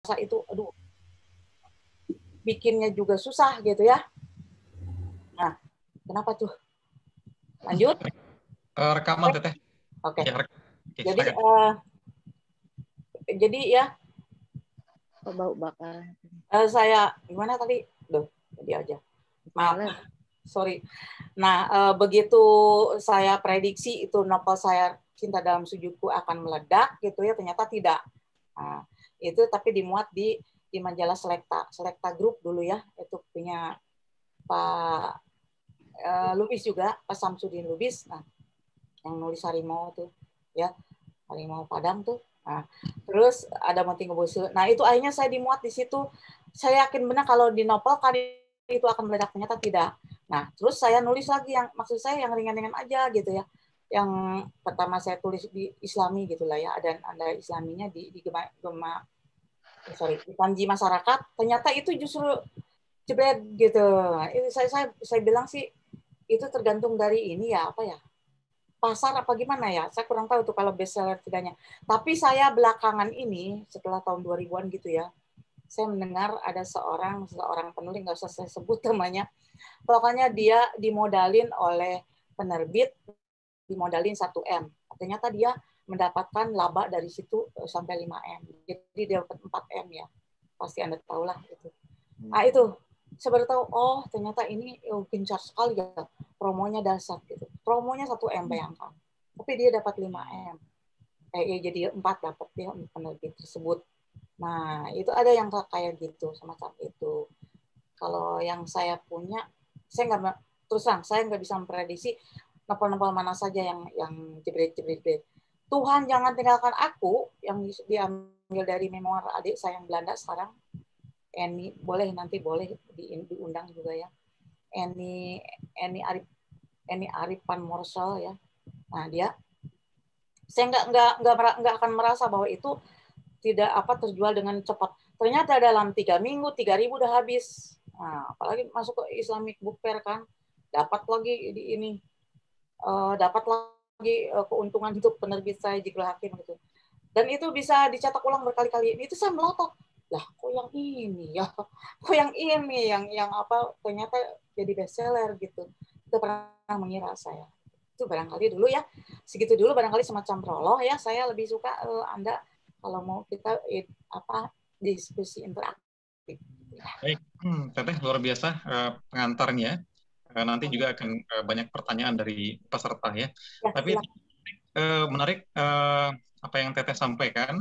itu, aduh, bikinnya juga susah gitu ya. Nah, kenapa tuh? Lanjut? Rekaman Oke. Teteh. Oke. Ya, oke, Jadi, silakan. jadi ya, bau bakar. saya gimana tadi? Duh, jadi aja. Maaf, sorry. Nah, begitu saya prediksi itu novel saya Cinta Dalam Sujudku akan meledak gitu ya, ternyata tidak. Nah, itu tapi dimuat di majalah Selekta Group dulu ya, itu punya Pak Lubis juga, Pak Samsudin Lubis. Nah, yang nulis Harimau tuh ya, Harimau Padang tuh. Nah, terus ada Moting Ngebusu. Nah, itu akhirnya saya dimuat di situ. Saya yakin benar kalau di novel kali itu akan meledak, ternyata tidak. Nah, terus saya nulis lagi yang maksud saya yang ringan-ringan aja gitu ya. Yang pertama saya tulis di Islami gitulah ya, ada Islaminya di di Panji Masyarakat. Ternyata itu justru jebret gitu. Itu saya bilang sih itu tergantung dari ini ya, apa ya? Pasar apa gimana ya? Saya kurang tahu tuh kalau bestseller tidaknya. Tapi saya belakangan ini setelah tahun 2000-an gitu ya, saya mendengar ada seorang penulis, nggak usah saya sebut namanya, pokoknya dia dimodalin oleh penerbit, dimodalin 1M. Ternyata dia mendapatkan laba dari situ sampai 5M. Jadi dia dapat 4M ya. Pasti Anda tahu lah itu. Nah itu, saya baru tahu, oh ternyata ini gencar sekali ya. Promonya dasar gitu. Promonya 1M, bayangkan. Tapi dia dapat 5M. Jadi 4 dapat dia penerbit tersebut. Nah, itu ada yang kayak gitu, semacam itu. Kalau yang saya punya, saya nggak terus terang, saya nggak bisa memprediksi novel-novel mana saja yang jebret. Tuhan Jangan Tinggalkan Aku yang diambil dari memoir adik saya yang Belanda sekarang, Eni, boleh diundang juga ya. Eni Arifan Morsel ya. Nah, dia saya nggak akan merasa bahwa itu tidak terjual dengan cepat. Ternyata dalam 3 minggu 3.000 udah habis. Nah, apalagi masuk ke Islamic Book Fair kan, dapat lagi di ini, dapat lagi keuntungan untuk penerbit saya Jibril Hakim gitu. Dan itu bisa dicetak ulang berkali-kali. Itu saya melotot. Lah, kok yang ini ya? Kok yang ini yang apa ternyata jadi bestseller gitu. Itu pernah mengira saya. Itu barangkali dulu ya. Segitu dulu barangkali semacam prolog ya. Saya lebih suka Anda kalau mau kita diskusi interaktif. Baik, Teteh luar biasa pengantarnya. Nanti juga akan banyak pertanyaan dari peserta ya. Ya, Tapi menarik apa yang Teteh sampaikan,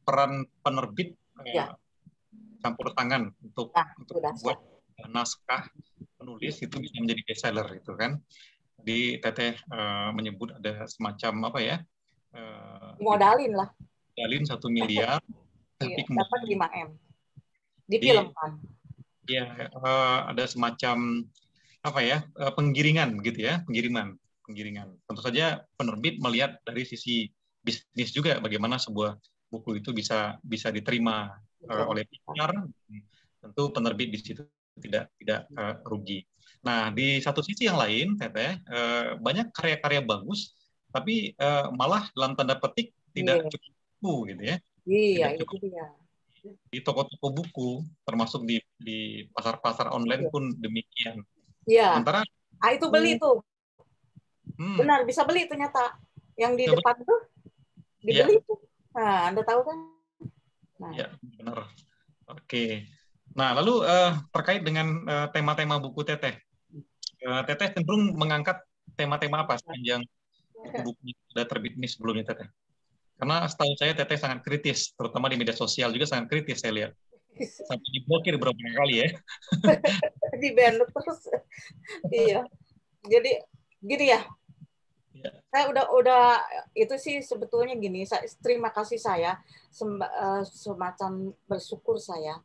peran penerbit ya. campur tangan untuk sudah membuat naskah penulis itu bisa menjadi bestseller itu kan. Di Teteh menyebut ada semacam apa ya? Modalin lah. Modalin 1 miliar, tapi Iya, dapat kemudian 5M. Difilmkan. Ya, ada semacam apa ya penggiringan gitu ya, pengiriman. Tentu saja penerbit melihat dari sisi bisnis juga bagaimana sebuah buku itu bisa diterima oleh pasar. Tentu penerbit di situ tidak rugi. Nah, di satu sisi yang lain, Teteh, banyak karya-karya bagus, tapi malah dalam tanda petik tidak cukup buku gitu ya. Iya, Tidak cukup itu dia. di toko-toko buku, termasuk di pasar-pasar online pun demikian. Iya. Sementara Itu beli tuh. Benar, bisa beli ternyata. Yang di depan tuh dibeli tuh. Nah, Anda tahu kan? Nah. Ya, benar. Oke. Nah, lalu terkait dengan tema-tema buku Teteh. Teteh cenderung mengangkat tema-tema apa sepanjang buku-buku sudah terbit ini sebelumnya, Teteh? Karena setahu saya Teteh sangat kritis, terutama di media sosial juga sangat kritis saya lihat. Sampai diblokir beberapa kali ya. Di ban terus. Iya. Jadi gini ya. Saya udah itu sih sebetulnya gini, terima kasih saya semacam bersyukur saya.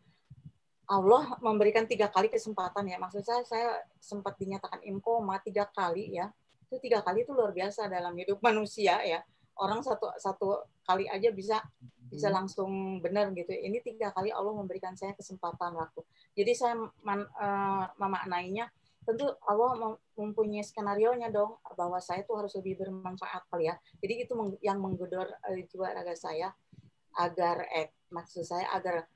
Allah memberikan 3 kali kesempatan ya. Maksud saya sempat dinyatakan imkoma 3 kali ya. Itu 3 kali itu luar biasa dalam hidup manusia ya. Orang satu kali aja bisa langsung benar gitu. Ini 3 kali Allah memberikan saya kesempatan waktu. Jadi saya memaknainya tentu Allah mempunyai skenario-nya dong bahwa saya tuh harus lebih bermanfaat kali ya. Jadi itu yang menggedor jiwa raga saya agar maksud saya agar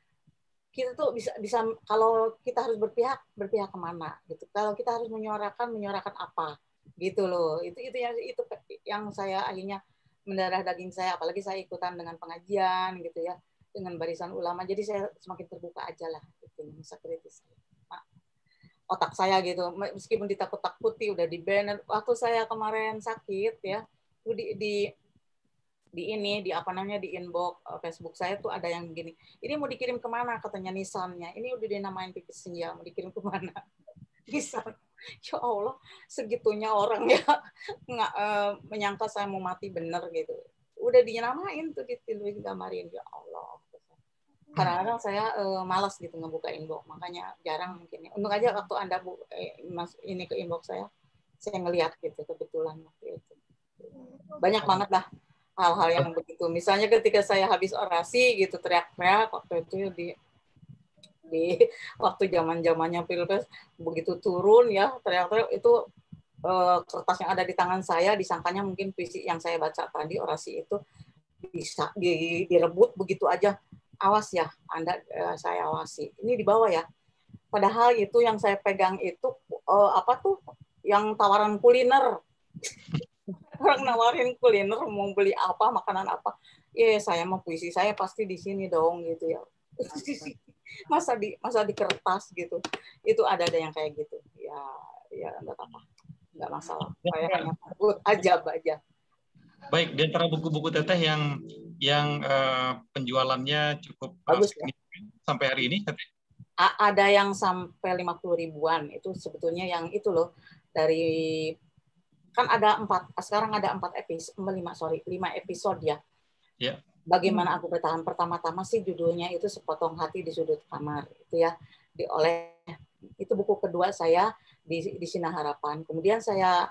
kita tuh bisa kalau kita harus berpihak kemana gitu. Kalau kita harus menyuarakan apa gitu loh. Itu yang saya akhirnya mendarah daging saya, apalagi saya ikutan dengan pengajian gitu ya, dengan barisan ulama. Jadi saya semakin terbuka aja lah gitu, masa kritis otak saya gitu, meskipun ditakut-takuti udah di ban. Waktu saya kemarin sakit ya, di apa namanya, di inbox Facebook saya tuh ada yang begini, ini mau dikirim kemana katanya nisannya, ini udah dinamain pipis senja, mau dikirim kemana nisan. Ya Allah, segitunya orang ya nggak menyangka saya mau mati bener gitu, udah dinamain tuh, digamarin. Ya Allah, kadang-kadang saya malas gitu ngebuka inbox, makanya jarang mungkin. Untung aja waktu Anda ini ke inbox saya ngelihat gitu kebetulan waktu itu. Banyak banget lah hal-hal yang begitu. Misalnya ketika saya habis orasi gitu teriak-teriak waktu itu di waktu zaman-zamannya Pilpres, begitu turun ya teriak-teriak itu, kertas yang ada di tangan saya disangkanya mungkin puisi yang saya baca tadi, orasi itu bisa direbut begitu aja. Awas ya, Anda, saya awasi. Ini di bawah ya. Padahal itu yang saya pegang itu apa tuh? Yang tawaran kuliner. Orang nawarin kuliner, mau beli apa, makanan apa. Saya mau puisi saya pasti di sini dong gitu ya. masa di kertas gitu. Itu ada yang kayak gitu. Ya enggak apa-apa. Enggak masalah. Saya hanya takut aja. Baik, di antara buku-buku Teteh yang penjualannya cukup bagus ya. Sampai hari ini, Teteh? Ada yang sampai 50 ribuan. Itu sebetulnya yang itu loh, dari kan ada 4, sekarang ada 5 episode ya. Ya. Bagaimana aku bertahan, pertama-tama sih judulnya itu Sepotong Hati di Sudut Kamar itu ya, itu buku kedua saya di Sinar Harapan. Kemudian saya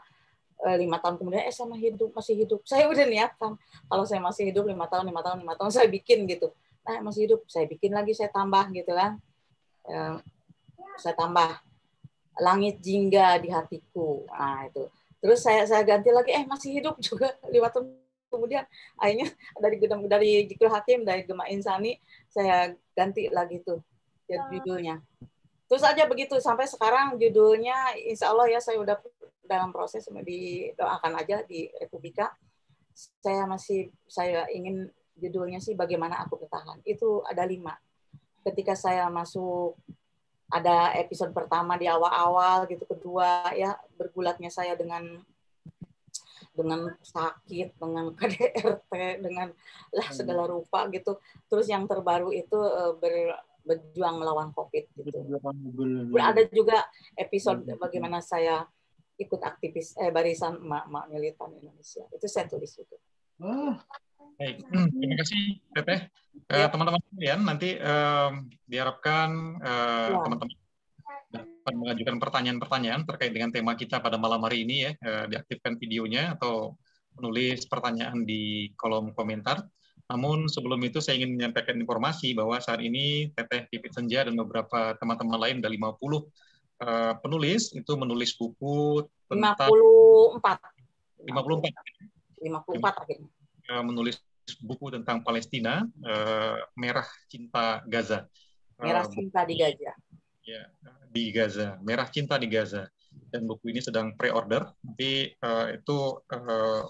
5 tahun kemudian saya masih hidup. Saya udah niatkan kalau saya masih hidup 5 tahun saya bikin gitu. Nah, masih hidup, saya bikin lagi, saya tambah gitu kan. Saya tambah Langit Jingga di Hatiku. Nah, itu. Terus saya ganti lagi, masih hidup juga 5 tahun kemudian. Akhirnya dari Jikril Hakim, dari Gema Insani, saya ganti lagi tuh judulnya. Terus aja begitu sampai sekarang judulnya, insya Allah ya, saya udah dalam proses, didoakan aja di Republika. Saya ingin judulnya sih Bagaimana Aku Bertahan. Itu ada 5. Ketika saya masuk, ada episode pertama di awal-awal gitu, kedua ya bergulatnya saya dengan sakit, dengan KDRT, dengan segala rupa gitu. Terus yang terbaru itu berjuang melawan COVID gitu. Ada juga episode bagaimana saya ikut aktivis barisan emak-emak militan Indonesia. Itu saya tulis itu. Baik, terima kasih Teteh. Teman-teman sekalian, nanti diharapkan teman-teman dapat mengajukan pertanyaan-pertanyaan terkait dengan tema kita pada malam hari ini ya, diaktifkan videonya atau menulis pertanyaan di kolom komentar. Namun sebelum itu saya ingin menyampaikan informasi bahwa saat ini Teteh Pipit Senja dan beberapa teman-teman lain dari 50 penulis itu menulis buku tentang 54 akhirnya. Menulis buku tentang Palestina, Merah Cinta Gaza. Merah Cinta di Gaza. Ya, di Gaza, Merah Cinta di Gaza. Dan buku ini sedang pre-order. Nanti itu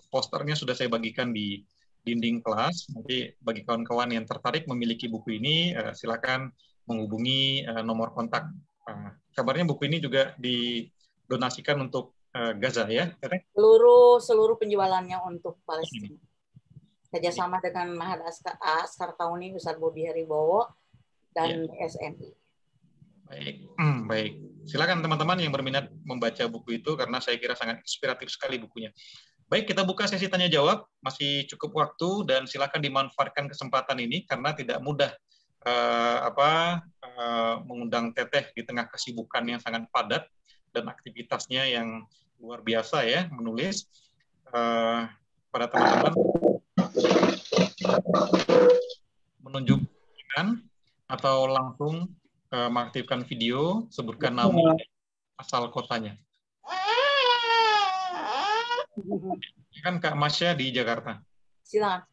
posternya sudah saya bagikan di dinding kelas. Nanti bagi kawan-kawan yang tertarik memiliki buku ini, silakan menghubungi nomor kontak. Kabarnya buku ini juga didonasikan untuk Gaza ya, seluruh penjualannya untuk Palestina. Kerjasama dengan Mahad Askar Kauni, Ustadz Bobi Haribowo, dan SNI. Baik. Silakan teman-teman yang berminat membaca buku itu karena saya kira sangat inspiratif sekali bukunya. Baik, kita buka sesi tanya jawab. Masih cukup waktu dan silakan dimanfaatkan kesempatan ini karena tidak mudah mengundang Teteh di tengah kesibukan yang sangat padat dan aktivitasnya yang luar biasa ya, menulis. Pada teman-teman menunjukkan atau langsung mengaktifkan video, sebutkan nama, asal kotanya. Kan Kak Masya di Jakarta. Silakan.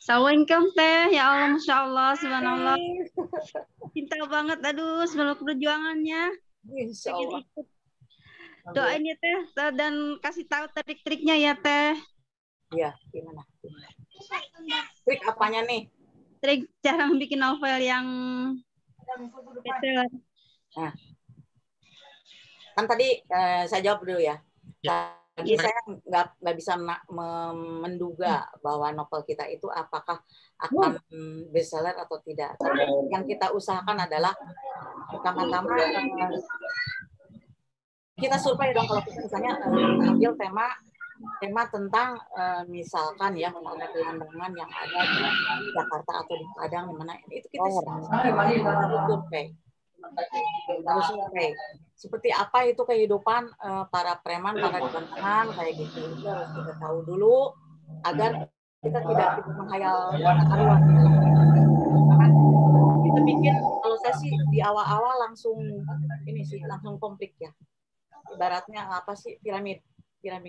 Assalamualaikum Teh. Ya Allah, Masya Allah, subhanallah. Cinta banget, aduh, semangat perjuangannya. Insya Pengen Allah. ikut. Doain ya Teh, dan kasih tahu trik-triknya ya Teh. Iya, gimana? Trik apanya nih? Trik cara bikin novel yang bestseller. Nah, kan tadi saya jawab dulu ya. Ya. Tadi saya nggak bisa menduga bahwa novel kita itu apakah akan bestseller atau tidak. Tapi yang kita usahakan adalah pertama-tama kita survei dong kalau kita misalnya ambil tema tentang misalkan ya pemandangan yang ada di Jakarta atau di Padang, di mana itu kita survei. Harus survei. Seperti apa itu kehidupan para preman, para gelandangan kayak gitu. Itu harus kita tahu dulu agar kita tidak menghayal haruan. Kita bikin, kalau saya sih di awal-awal langsung konflik ya. Ibaratnya apa sih, piramid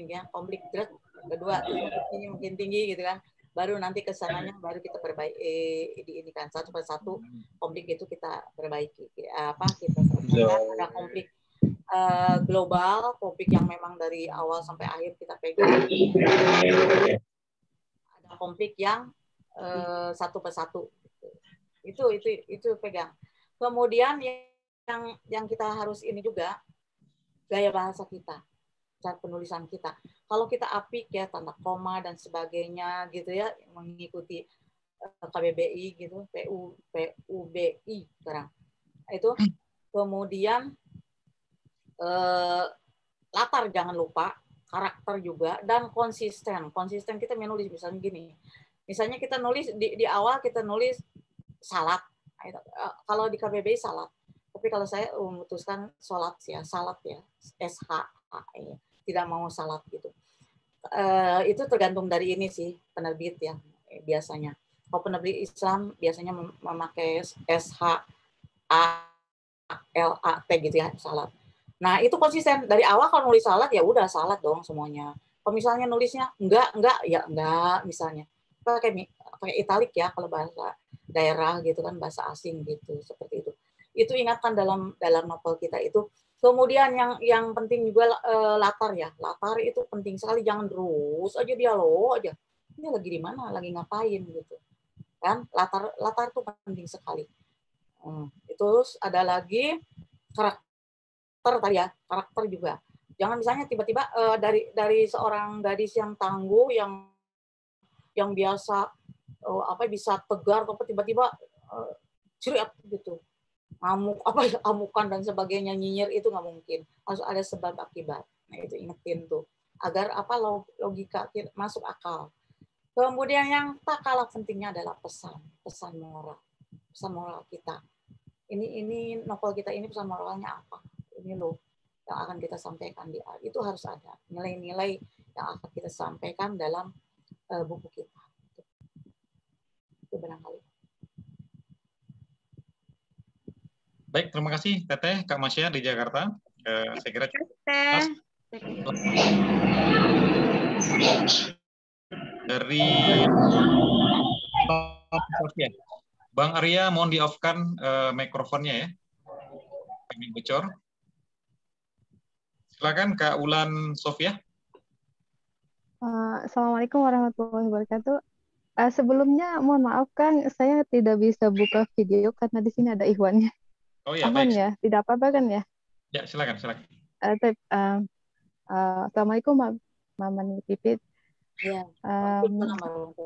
ya, konflik terus kedua ini mungkin tinggi gitu kan. Baru nanti kesananya baru kita perbaiki ini kan satu persatu konflik itu kita perbaiki. Kita selesaikan. Ada konflik global, konflik yang memang dari awal sampai akhir kita pegang. Ada konflik yang satu persatu. Itu pegang. Kemudian yang kita harus ini juga gaya bahasa kita, cara penulisan kita. Kalau kita apik ya, tanda koma dan sebagainya gitu ya, mengikuti KBBI gitu, PUBI sekarang. Itu kemudian latar jangan lupa, karakter juga, dan konsisten. Konsisten kita menulis misalnya gini. Misalnya kita nulis di awal kita nulis salat. Kalau di KBBI salat. Tapi kalau saya memutuskan salat ya, SHA, tidak mau salat gitu. Itu tergantung dari ini sih, penerbit ya biasanya. Kalau penerbit Islam biasanya memakai SHALAT gitu ya, salat. Nah, itu konsisten. Dari awal kalau nulis salat ya udah salat dong semuanya. Kalau misalnya nulisnya enggak ya enggak misalnya. Pakai italik ya kalau bahasa daerah gitu kan, bahasa asing gitu, seperti itu. Itu ingatkan dalam novel kita itu. Kemudian yang penting juga latar ya. Latar itu penting sekali, jangan terus aja dialog aja. Ini lagi di mana, lagi ngapain gitu. Kan latar itu penting sekali. Terus ada lagi karakter juga. Jangan misalnya tiba-tiba dari seorang gadis yang tangguh yang biasa bisa tegar atau tiba-tiba cerit gitu. Amukan dan sebagainya, nyinyir, itu nggak mungkin. Harus ada sebab akibat. Nah, itu ingetin tuh agar logika masuk akal. Kemudian yang tak kalah pentingnya adalah pesan moral kita. Ini novel kita ini pesan moralnya apa? Ini loh yang akan kita sampaikan itu harus ada nilai-nilai yang akan kita sampaikan dalam buku kita. Itu barangkali. Baik, terima kasih Teteh, Kak Masya di Jakarta. Saya kira cukup. Dari Bang Arya, mohon di-off-kan mikrofonnya ya. Kami bocor. Silakan Kak Ulan Sofia. Assalamualaikum warahmatullahi wabarakatuh. Sebelumnya mohon maaf Kang, saya tidak bisa buka video karena di sini ada Ikhwannya. Oh ya, aman baik. Ya, tidak apa-apa kan ya? Ya, silakan. Assalamualaikum Mama Pipit. Ya.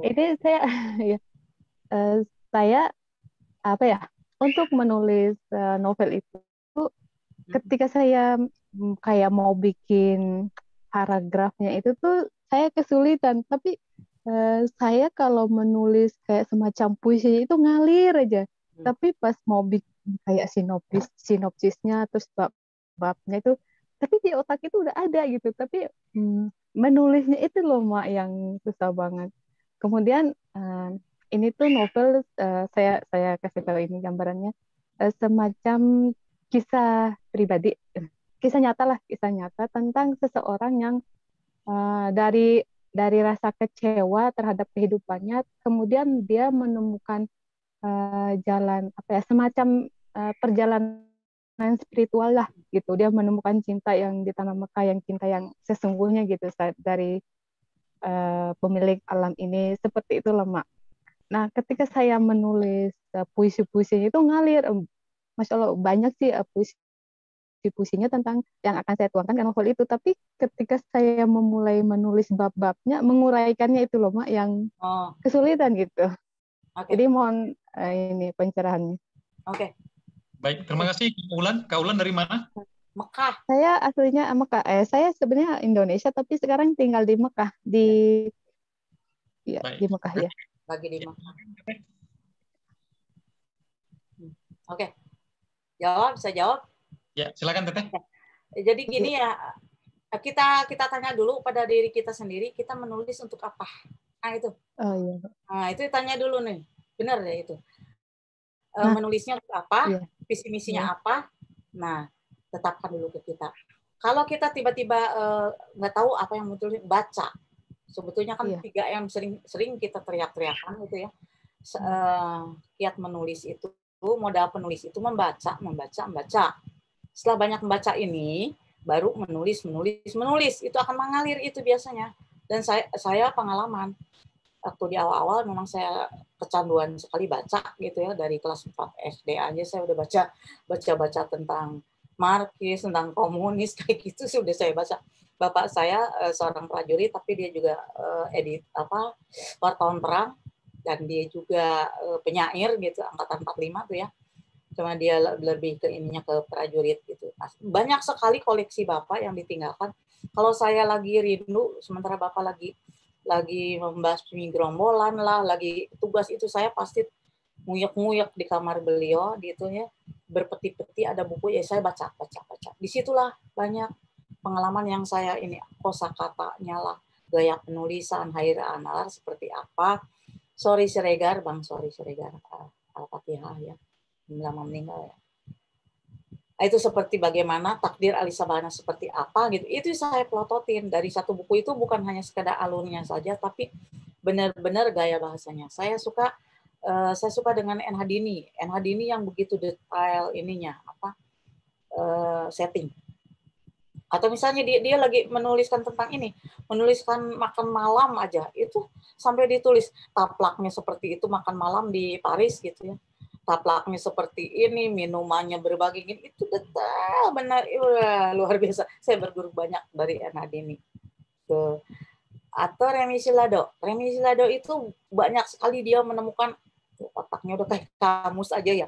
Ini saya ya, saya apa ya? Untuk menulis novel itu, ketika saya kayak mau bikin paragrafnya itu tuh saya kesulitan, tapi saya kalau menulis kayak semacam puisi itu ngalir aja. Tapi pas mau bikin kayak sinopsisnya terus babnya itu, tapi di otak itu udah ada gitu. Tapi menulisnya itu loh Mak yang susah banget. Kemudian ini tuh novel saya kasih tahu ini gambarannya semacam kisah pribadi, kisah nyata tentang seseorang yang dari dari rasa kecewa terhadap kehidupannya, kemudian dia menemukan jalan apa ya, semacam perjalanan spiritual lah gitu. Dia menemukan cinta yang di tanah Mekah, yang cinta yang sesungguhnya gitu dari pemilik alam ini, seperti itu lah Mak. Nah, ketika saya menulis puisi-puisinya itu ngalir, Masya Allah banyak sih puisi-puisinya tentang yang akan saya tuangkan ke novel itu. Tapi ketika saya memulai menulis bab-babnya, menguraikannya itu loh Mak yang kesulitan gitu. Jadi mohon ini pencerahannya. Oke. Baik, terima kasih Kak Ulan dari mana? Mekah. Saya aslinya Mekah. Saya sebenarnya Indonesia tapi sekarang tinggal di Mekah di Mekah ya. Lagi di Mekah. Oke. Jawab, bisa jawab? Ya, silakan Teteh. Jadi gini ya, kita tanya dulu pada diri kita sendiri, kita menulis untuk apa? Nah itu. Oh iya. Nah itu tanya dulu nih, benar ya itu. Menulisnya untuk apa? Visi misinya apa? Nah, tetapkan dulu ke kita. Kalau kita tiba-tiba nggak tahu apa yang betul, baca. Sebetulnya kan 3M sering kita teriak-teriakan gitu ya. Kiat menulis itu, modal penulis itu membaca. Setelah banyak membaca ini, baru menulis. Itu akan mengalir itu biasanya. Dan saya pengalaman waktu di awal-awal memang saya kecanduan sekali baca gitu ya, dari kelas 4 SD aja saya udah baca tentang Marxis, tentang komunis kayak gitu sudah saya baca. Bapak saya seorang prajurit tapi dia juga wartawan perang dan dia juga penyair gitu angkatan 45 tuh ya. Cuma dia lebih ke ininya ke prajurit gitu. Nah, banyak sekali koleksi Bapak yang ditinggalkan. Kalau saya lagi rindu sementara Bapak lagi membasmi gerombolan lah, lagi tugas itu saya pasti nguyek-nguyek di kamar beliau gitu ya, berpeti-peti ada buku ya saya baca. Disitulah banyak pengalaman yang saya ini kosakatanya lah, gaya penulisan Haira Anwar seperti apa. Sorry Siregar Al-Fatihah ya, lama meninggal ya. Itu seperti bagaimana takdir Alisa Bahana seperti apa gitu. Itu saya plototin dari satu buku itu, bukan hanya sekedar alurnya saja tapi benar-benar gaya bahasanya. Saya suka dengan N. Hadini yang begitu detail ininya setting. Atau misalnya dia lagi menuliskan tentang menuliskan makan malam aja, itu sampai ditulis taplaknya seperti itu, makan malam di Paris gitu ya. Taplaknya seperti ini, minumannya berbagai gini, itu detail benar, luar biasa. Saya berguru banyak dari N. Hadini. Atau Remi Silado itu banyak sekali dia menemukan, otaknya udah kayak kamus aja ya.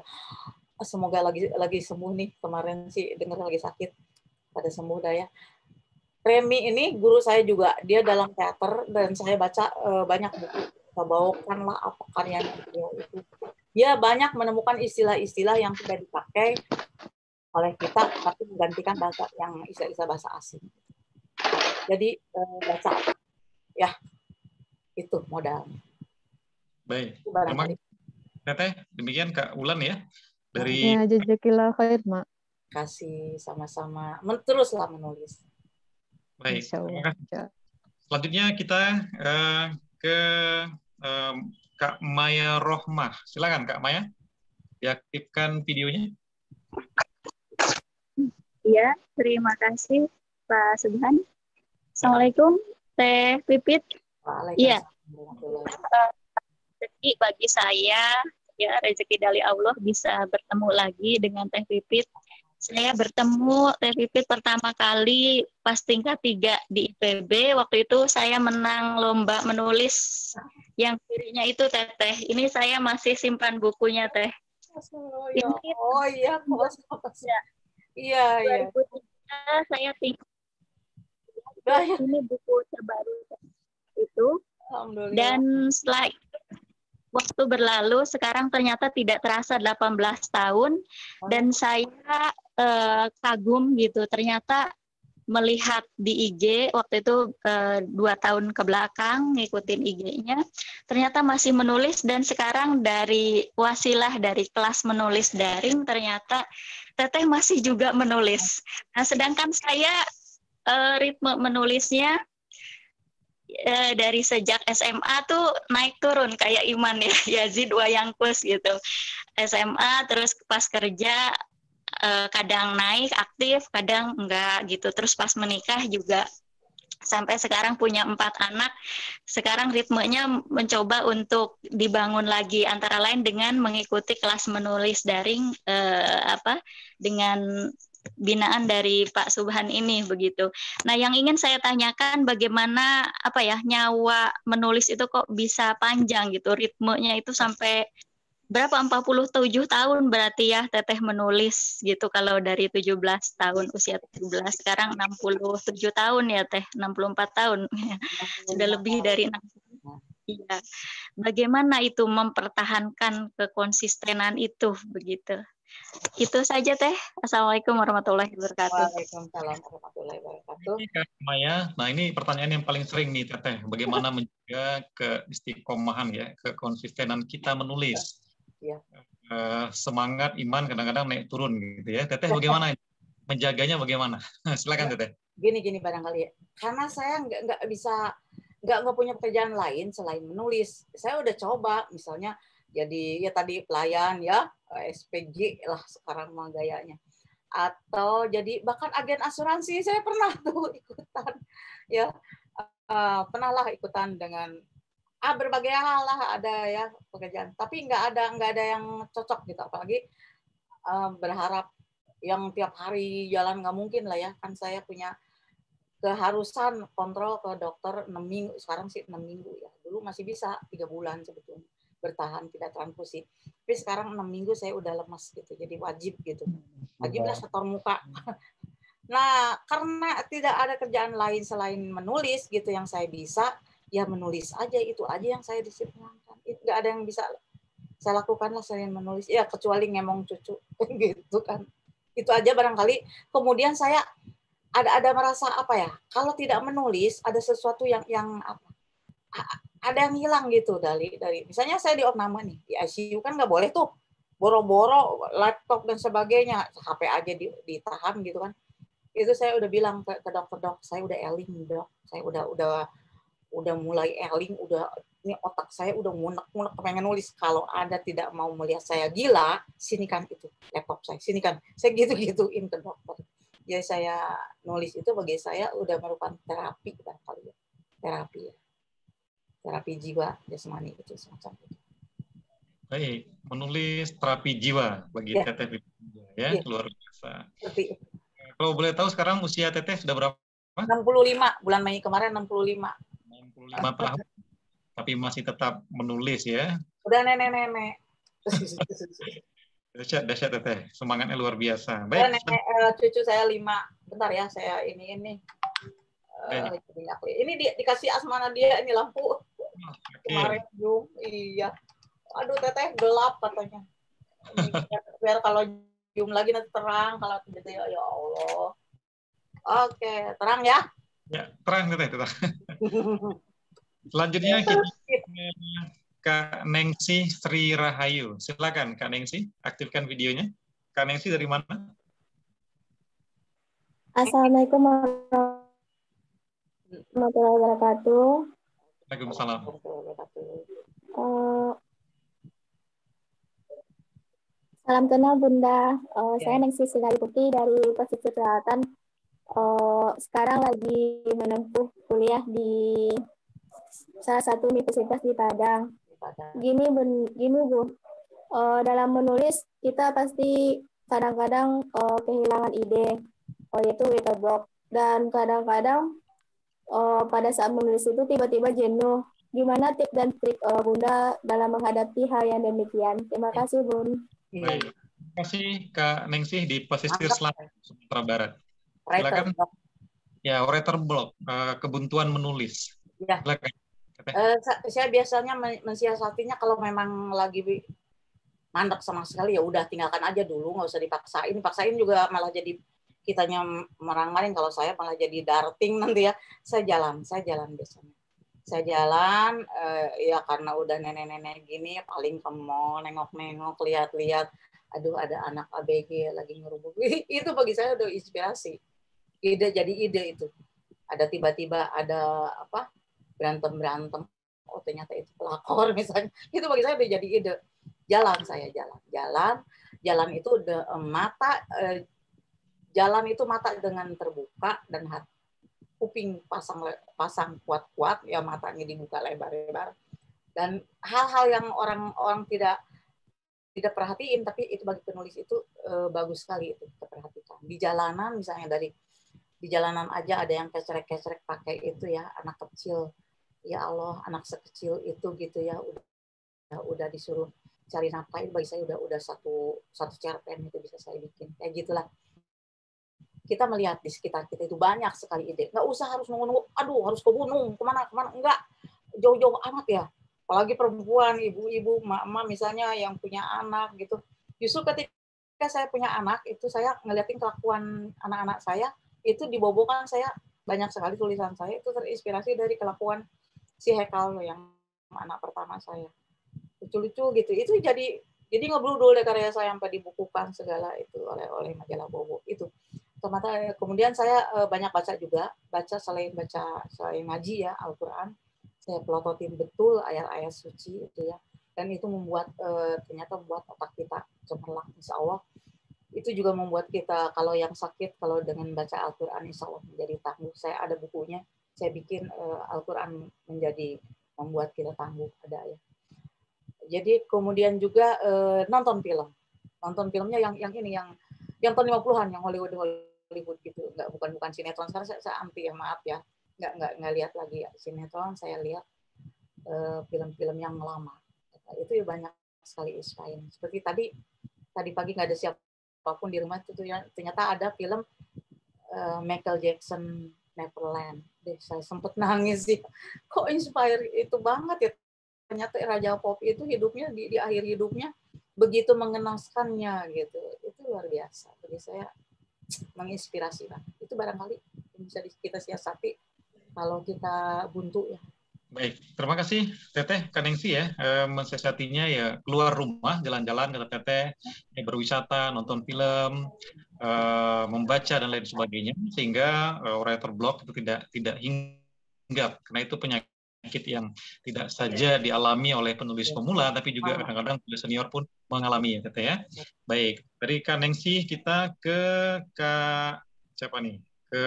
Semoga lagi sembuh nih, kemarin sih dengar lagi sakit, pada sembuh dah ya. Remi ini guru saya juga, dia dalam teater dan saya baca banyak buku, Babaokan lah apa karyanya beliau itu. Dia banyak menemukan istilah-istilah yang tidak dipakai oleh kita tapi menggantikan bahasa yang istilah-istilah bahasa asing. Jadi baca ya, itu modalnya. Baik. Terima kasih Teteh. Demikian Kak Ulan ya dari. Ya, jazakillah khair Mak. Kasih sama-sama teruslah menulis. Baik. Terima kasih. Selanjutnya kita ke Kak Maya Rohmah. Silakan Kak Maya, diaktifkan videonya. Iya, terima kasih Pak Subhan. Assalamualaikum Teh Pipit. Iya. Rezeki bagi saya, ya rezeki dari Allah bisa bertemu lagi dengan Teh Pipit. Saya bertemu Teh Pipit pertama kali pas tingkat 3 di IPB. Waktu itu saya menang lomba menulis yang kirinya itu Teteh. Ini saya masih simpan bukunya Teh. Iya. 2003 saya tinggal. Ini buku terbaru itu. Dan setelah waktu berlalu, sekarang ternyata tidak terasa 18 tahun dan saya kagum gitu. Ternyata melihat di IG waktu itu 2 tahun ke belakang ngikutin IG-nya, ternyata masih menulis dan sekarang dari wasilah dari kelas menulis daring ternyata Teteh masih juga menulis. Nah, sedangkan saya ritme menulisnya dari sejak SMA tuh naik turun kayak Iman ya, Yazid wa Yangkus gitu. SMA terus pas kerja kadang naik aktif, kadang enggak gitu. Terus pas menikah juga sampai sekarang punya 4 anak. Sekarang ritmenya mencoba untuk dibangun lagi, antara lain dengan mengikuti kelas menulis daring dengan binaan dari Pak Subhan ini begitu. Nah, yang ingin saya tanyakan bagaimana nyawa menulis itu kok bisa panjang gitu, ritmenya itu sampai berapa 47 tahun berarti ya Teteh menulis gitu, kalau dari 17 tahun usia 17 sekarang 67 tahun ya Teh, 64 tahun sudah lebih dari 6 tahun. Iya. Bagaimana itu mempertahankan kekonsistenan itu begitu. Itu saja Teh. Assalamualaikum warahmatullahi wabarakatuh. Waalaikumsalam warahmatullahi wabarakatuh. Maya, nah ini pertanyaan yang paling sering nih Teteh, bagaimana menjaga keistiqomahan ya, kekonsistenan kita menulis. Ya. Semangat iman kadang-kadang naik turun gitu ya. Teteh bagaimana menjaganya, bagaimana? Silakan Teteh. Gini barangkali ya. Karena saya nggak punya pekerjaan lain selain menulis. Saya udah coba misalnya jadi ya tadi pelayan ya, SPG lah sekarang mah gayanya. Atau jadi bahkan agen asuransi saya pernah tuh ikutan ya. Pernah lah ikutan dengan berbagai hal lah, ada ya pekerjaan, tapi nggak ada yang cocok gitu, apalagi berharap yang tiap hari jalan, nggak mungkin lah ya, kan saya punya keharusan kontrol ke dokter 6 minggu, sekarang sih 6 minggu ya, dulu masih bisa 3 bulan sebetulnya bertahan tidak transfusi, tapi sekarang 6 minggu saya udah lemas gitu, jadi wajib lah setor muka. Nah, karena tidak ada kerjaan lain selain menulis gitu yang saya bisa, ya menulis aja, itu aja yang saya disiplinkan. Nggak ada yang bisa saya lakukan lah selain menulis, ya kecuali ngemong cucu gitu kan. Itu aja barangkali. Kemudian saya ada merasa kalau tidak menulis ada sesuatu yang ada yang hilang gitu dari misalnya saya di opname nih, di ICU kan nggak boleh tuh boro-boro laptop dan sebagainya, HP aja ditahan gitu kan. Itu saya udah bilang ke dokter, dok saya udah eling dok, saya udah mulai eling, ini otak saya udah munek pengen nulis, kalau Anda tidak mau melihat saya gila, sinikan itu laptop saya gitu-gituin ke dokter. Jadi saya nulis itu bagi saya udah merupakan terapi barangkali ya. Terapi jiwa jasmani itu semacam itu. Baik, menulis terapi jiwa bagi Teteh ya, luar biasa. Kalau boleh tahu sekarang usia Teteh sudah berapa? 65, bulan Mei kemarin 65. 65 tahun, tapi masih tetap menulis ya. Udah nenek-nenek. Dahsyat Teteh, semangatnya luar biasa. Baik. Cucu saya 5. Bentar ya, saya ini. Ini dikasih asmana dia, ini lampu. Kemarin Zoom, iya. Aduh Teteh gelap katanya. Biar kalau Zoom lagi nanti terang, kalau gitu ya Allah. Oke, terang ya. Ya, terang Teteh. Selanjutnya kita Kak Nengsi Sri Rahayu. Silakan Kak Nengsi, aktifkan videonya. Kak Nengsi dari mana? Assalamualaikum warahmatullahi wabarakatuh. Waalaikumsalam. Salam kenal Bunda. Saya Nengsi Sri Rahayu Putri dari Pesisir Selatan. Sekarang lagi menempuh kuliah di salah satu universitas di Padang. Gini Bu, dalam menulis kita pasti kadang-kadang kehilangan ide, yaitu writer block, dan kadang-kadang pada saat menulis itu tiba-tiba jenuh. Gimana tips dan trik Bunda dalam menghadapi hal yang demikian? Terima kasih Bun. Baik, terima kasih Kak Nengsi di Pesisir Selatan Sumatera Barat. Silakan. Ya, writer block, kebuntuan menulis. Ya. Silakan. Saya biasanya mensiasatinya kalau memang lagi mandek sama sekali, ya udah tinggalkan aja dulu, nggak usah dipaksain juga malah jadi kitanya marang-maring, kalau saya malah jadi darting nanti ya. Saya jalan biasanya. Saya jalan ya karena udah nenek-nenek gini paling ke mall, nengok-nengok, lihat-lihat, aduh ada anak ABG lagi ngerubuk. Itu bagi saya udah inspirasi. Ide itu. Ada tiba-tiba ada berantem. Oh ternyata itu pelakor misalnya. Itu bagi saya udah jadi ide. Jalan itu jalan itu mata dengan terbuka dan hati, kuping pasang kuat-kuat, ya matanya dibuka lebar-lebar. Dan hal-hal yang orang tidak perhatiin, tapi itu bagi penulis itu bagus sekali itu diperhatikan. Di jalanan misalnya di jalanan aja ada yang kecerek-kecerek pakai itu ya, anak kecil. Ya Allah, anak sekecil itu gitu ya, udah disuruh cari nafkah, itu bagi saya udah satu cerpen itu bisa saya bikin. Kayak gitulah. Kita melihat di sekitar kita itu banyak sekali ide. Nggak usah harus nunggu, aduh harus ke gunung, kemana. Enggak, jauh-jauh amat ya. Apalagi perempuan, ibu-ibu, emak-emak misalnya yang punya anak gitu. Justru ketika saya punya anak, itu saya ngeliatin kelakuan anak-anak saya, itu dibobokan saya, banyak sekali tulisan saya itu terinspirasi dari kelakuan si Hekal yang anak pertama saya. Lucu-lucu gitu. Itu jadi ngebludul deh karya saya sampai dibukukan segala itu oleh majalah Bobo itu. Kemudian saya banyak baca juga, selain ngaji ya Al-Qur'an, saya pelototin betul ayat-ayat suci itu ya. Dan itu ternyata membuat otak kita cemerlang, insya Allah. Itu juga membuat kita kalau yang sakit, kalau dengan baca Al-Qur'an insya Allah menjadi tangguh. Saya ada bukunya, saya bikin Al-Qur'an menjadi membuat kita tangguh, ada ya. Jadi kemudian juga nonton filmnya yang ini yang tahun 50-an, yang Hollywood gitu, bukan sinetron. Sekarang saya anti ya, maaf ya, nggak lihat lagi ya sinetron, saya lihat film-film yang lama. Itu ya banyak sekali inspiring. Seperti tadi pagi nggak ada siapapun di rumah, itu ternyata ada film Michael Jackson Neverland. Saya sempat nangis sih, kok inspire itu banget ya. Ternyata Raja Pop itu hidupnya di akhir hidupnya begitu mengenaskannya gitu. Itu luar biasa. Jadi saya menginspirasi lah. Itu barangkali bisa kita siasati kalau kita buntu ya. Baik, terima kasih Teteh Kanengsi ya, mensiasatinya ya keluar rumah, jalan-jalan kata Teteh, ya, berwisata, nonton film, membaca dan lain sebagainya, sehingga writer block itu tidak hinggap, karena itu penyakit yang tidak saja dialami oleh penulis pemula, tapi juga kadang-kadang penulis senior pun mengalami ya Teteh ya. Baik, dari Kanengsi kita ke siapa nih? Ke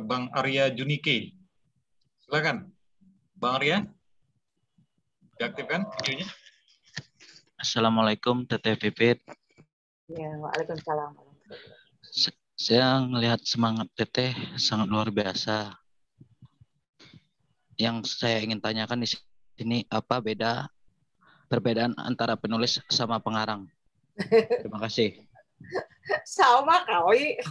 Bang Arya Junike. Silakan. Bang Arya, diaktifkan videonya. Assalamualaikum Teteh Pipit. Ya, waalaikumsalam. Saya melihat semangat Teteh sangat luar biasa. Yang saya ingin tanyakan di sini, apa perbedaan antara penulis sama pengarang? Terima kasih. Sama kali,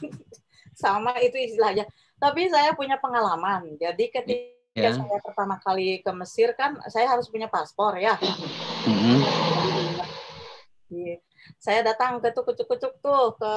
sama itu istilahnya. Tapi saya punya pengalaman. Jadi ketika saya pertama kali ke Mesir kan, saya harus punya paspor ya. Saya datang ke kucuk-kucuk tuh ke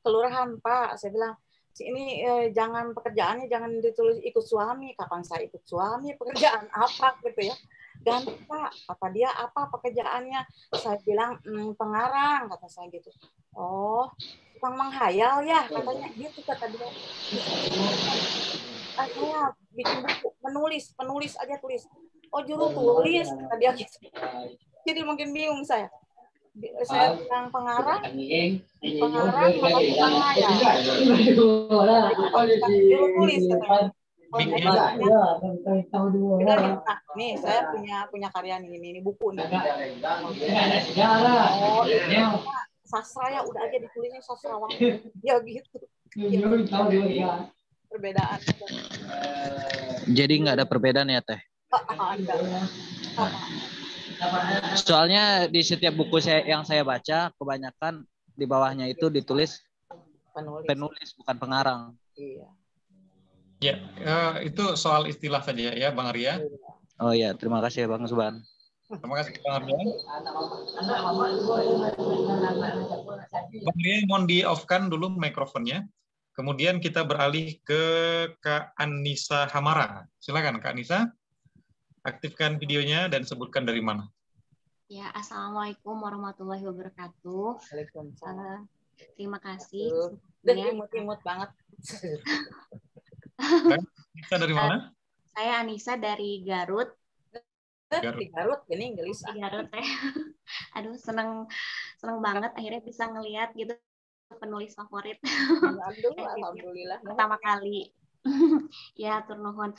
kelurahan, Pak. Saya bilang, ini jangan pekerjaannya jangan ditulis ikut suami. Kapan saya ikut suami? Pekerjaan apa gitu ya? Ganti Pak. Kata dia apa pekerjaannya? Saya bilang pengarang, kata saya gitu. Oh, tukang menghayal ya, katanya gitu kata dia. Saya bikin buku, penulis aja tulis. Oh juru tulis, kata dia gitu. Jadi mungkin bingung saya. Saya bilang pengarang malah tukang ngayal. Juru tulis katanya. Nih saya punya karya ini buku nih. Oh ini sastra ya, udah aja ditulisnya sastrawan. Ya gitu. Perbedaan. Jadi nggak ada perbedaan ya Teh? Soalnya di setiap buku yang saya baca, kebanyakan di bawahnya itu ditulis penulis bukan pengarang. Iya. Ya, itu soal istilah saja ya, Bang Arya. Oh ya, terima kasih Bang Subhan. Terima kasih Bang Arya. Bang Arya, mohon di-off-kan dulu mikrofonnya. Kemudian kita beralih ke Kak Anissa Hamara. Silakan Kak Anissa. Aktifkan videonya dan sebutkan dari mana. Ya, Assalamualaikum warahmatullahi wabarakatuh. Waalaikumsalam. Terima kasih. Udah imut-imut banget. Bisa dari mana? Saya Anissa dari Garut. Di Garut, ini gelisah. Di Garut ya. Aduh, seneng banget akhirnya bisa ngelihat gitu penulis favorit. Aduh, alhamdulillah. Pertama kali. Ya, tur nuhun.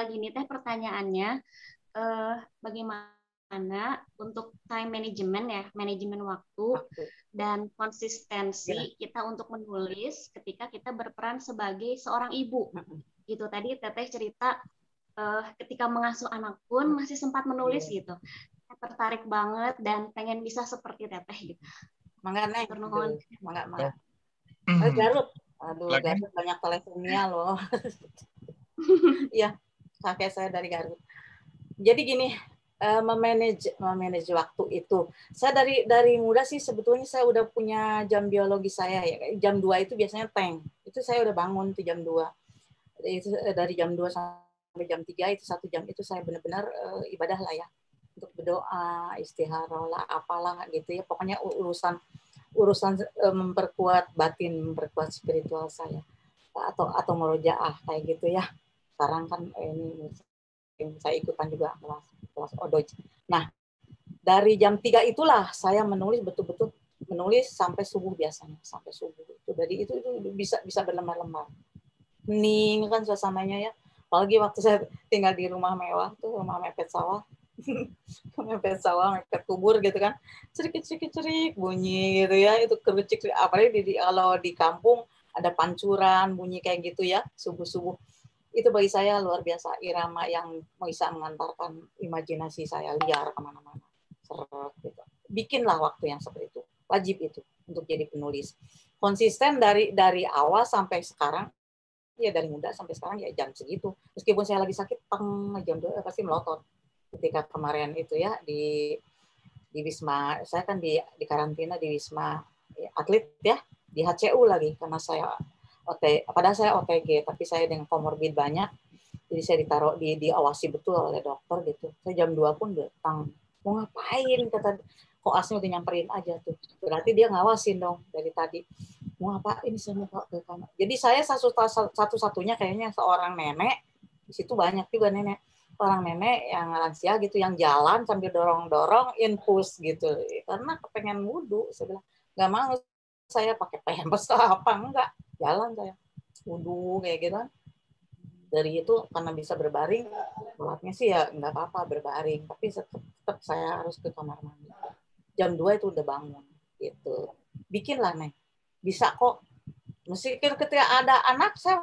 Gini teh pertanyaannya, bagaimana untuk time management ya, manajemen waktu dan konsistensi kita untuk menulis ketika kita berperan sebagai seorang ibu. Gitu tadi Teteh cerita ketika mengasuh anak pun masih sempat menulis gitu. Saya tertarik banget dan pengen bisa seperti Teteh gitu. Mangga Neng. Mangga. Garut. Aduh, Garut banyak teleponnya loh. Iya, kakek saya dari Garut. Jadi gini, memanage waktu itu. Saya dari muda sih sebetulnya saya udah punya jam biologi saya ya. Jam 2 itu biasanya tank. Itu saya udah bangun tuh jam 2. Itu dari jam 2 sampai jam 3 itu 1 jam itu saya benar-benar ibadah lah ya. Untuk berdoa, istikharah lah, apalah gitu ya. Pokoknya urusan memperkuat batin, memperkuat spiritual saya. Atau murojaah kayak gitu ya. Sekarang kan ini saya ikutan juga kelas Odoj. Nah, dari jam 3 itulah saya menulis betul-betul menulis sampai subuh biasanya, sampai subuh. Itu bisa berlembar-lembar. Hening kan suasananya ya. Apalagi waktu saya tinggal di rumah mewah tuh, rumah mepet sawah. Mepet sawah, mepet kubur gitu kan. Cerik bunyi gitu ya, itu kerucik. Apalagi kalau di kampung ada pancuran bunyi kayak gitu ya, subuh-subuh. Itu bagi saya luar biasa, irama yang bisa mengantarkan imajinasi saya liar kemana-mana. Gitu. Bikinlah waktu yang seperti itu, wajib itu untuk jadi penulis. Konsisten dari awal sampai sekarang, ya dari muda sampai sekarang ya jam segitu. Meskipun saya lagi sakit, jam 2 pasti melotot. Ketika kemarin itu ya di Wisma, saya kan di karantina di Wisma Atlet ya, di HCU lagi karena saya padahal saya OTG, tapi saya dengan komorbid banyak, jadi saya ditaruh diawasi betul oleh dokter gitu. Saya jam 2 pun datang, mau ngapain, kata koasnya udah nyamperin aja tuh, berarti dia ngawasin dong dari tadi, mau ngapain saya mau ke kamar. Jadi saya satu-satunya kayaknya seorang nenek, di situ banyak juga orang nenek yang lansia gitu, yang jalan sambil dorong-dorong infus gitu, karena kepengen wudhu. Saya bilang nggak mau saya pakai pampers apa enggak, jalan saya wudhu kayak gitu. Dari itu karena bisa berbaring, sholatnya sih ya nggak apa-apa berbaring, tapi tetap saya harus ke kamar mandi. Jam 2 itu udah bangun gitu. Bikinlah Neng, bisa kok. Meskipun ketika ada anak saya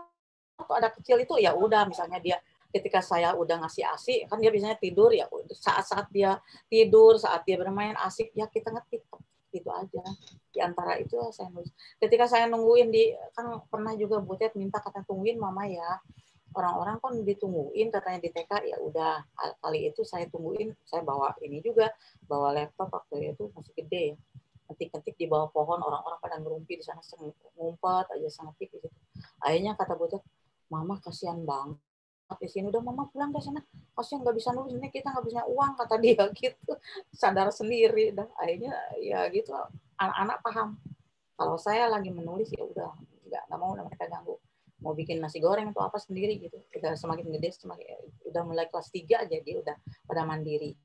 waktu ada kecil itu ya udah, misalnya dia ketika saya udah ngasih ASI kan dia biasanya tidur ya, saat dia tidur, saat dia bermain asik ya kita ngetik gitu aja. Di antara itu saya nulis. Ketika saya nungguin kan pernah juga Butet minta kata tungguin mama ya. Orang-orang kan ditungguin katanya di TK, ya udah kali itu saya tungguin, saya bawa ini juga, bawa laptop waktu itu masih gede ya. Ketik-ketik di bawah pohon, orang-orang pada ngerumpi di sana, ngumpet aja ngetik di situ. Akhirnya kata Butet, mama kasihan banget di sini, udah mama pulang ke sana, kasihan nggak bisa nulis ini, kita nggak bisa uang, kata dia gitu. Sadar sendiri dah. Akhirnya ya gitu, anak-anak paham kalau saya lagi menulis ya udah nggak mau mereka ganggu, mau bikin nasi goreng atau apa sendiri gitu. Udah semakin gede, udah mulai kelas 3 aja dia udah pada mandiri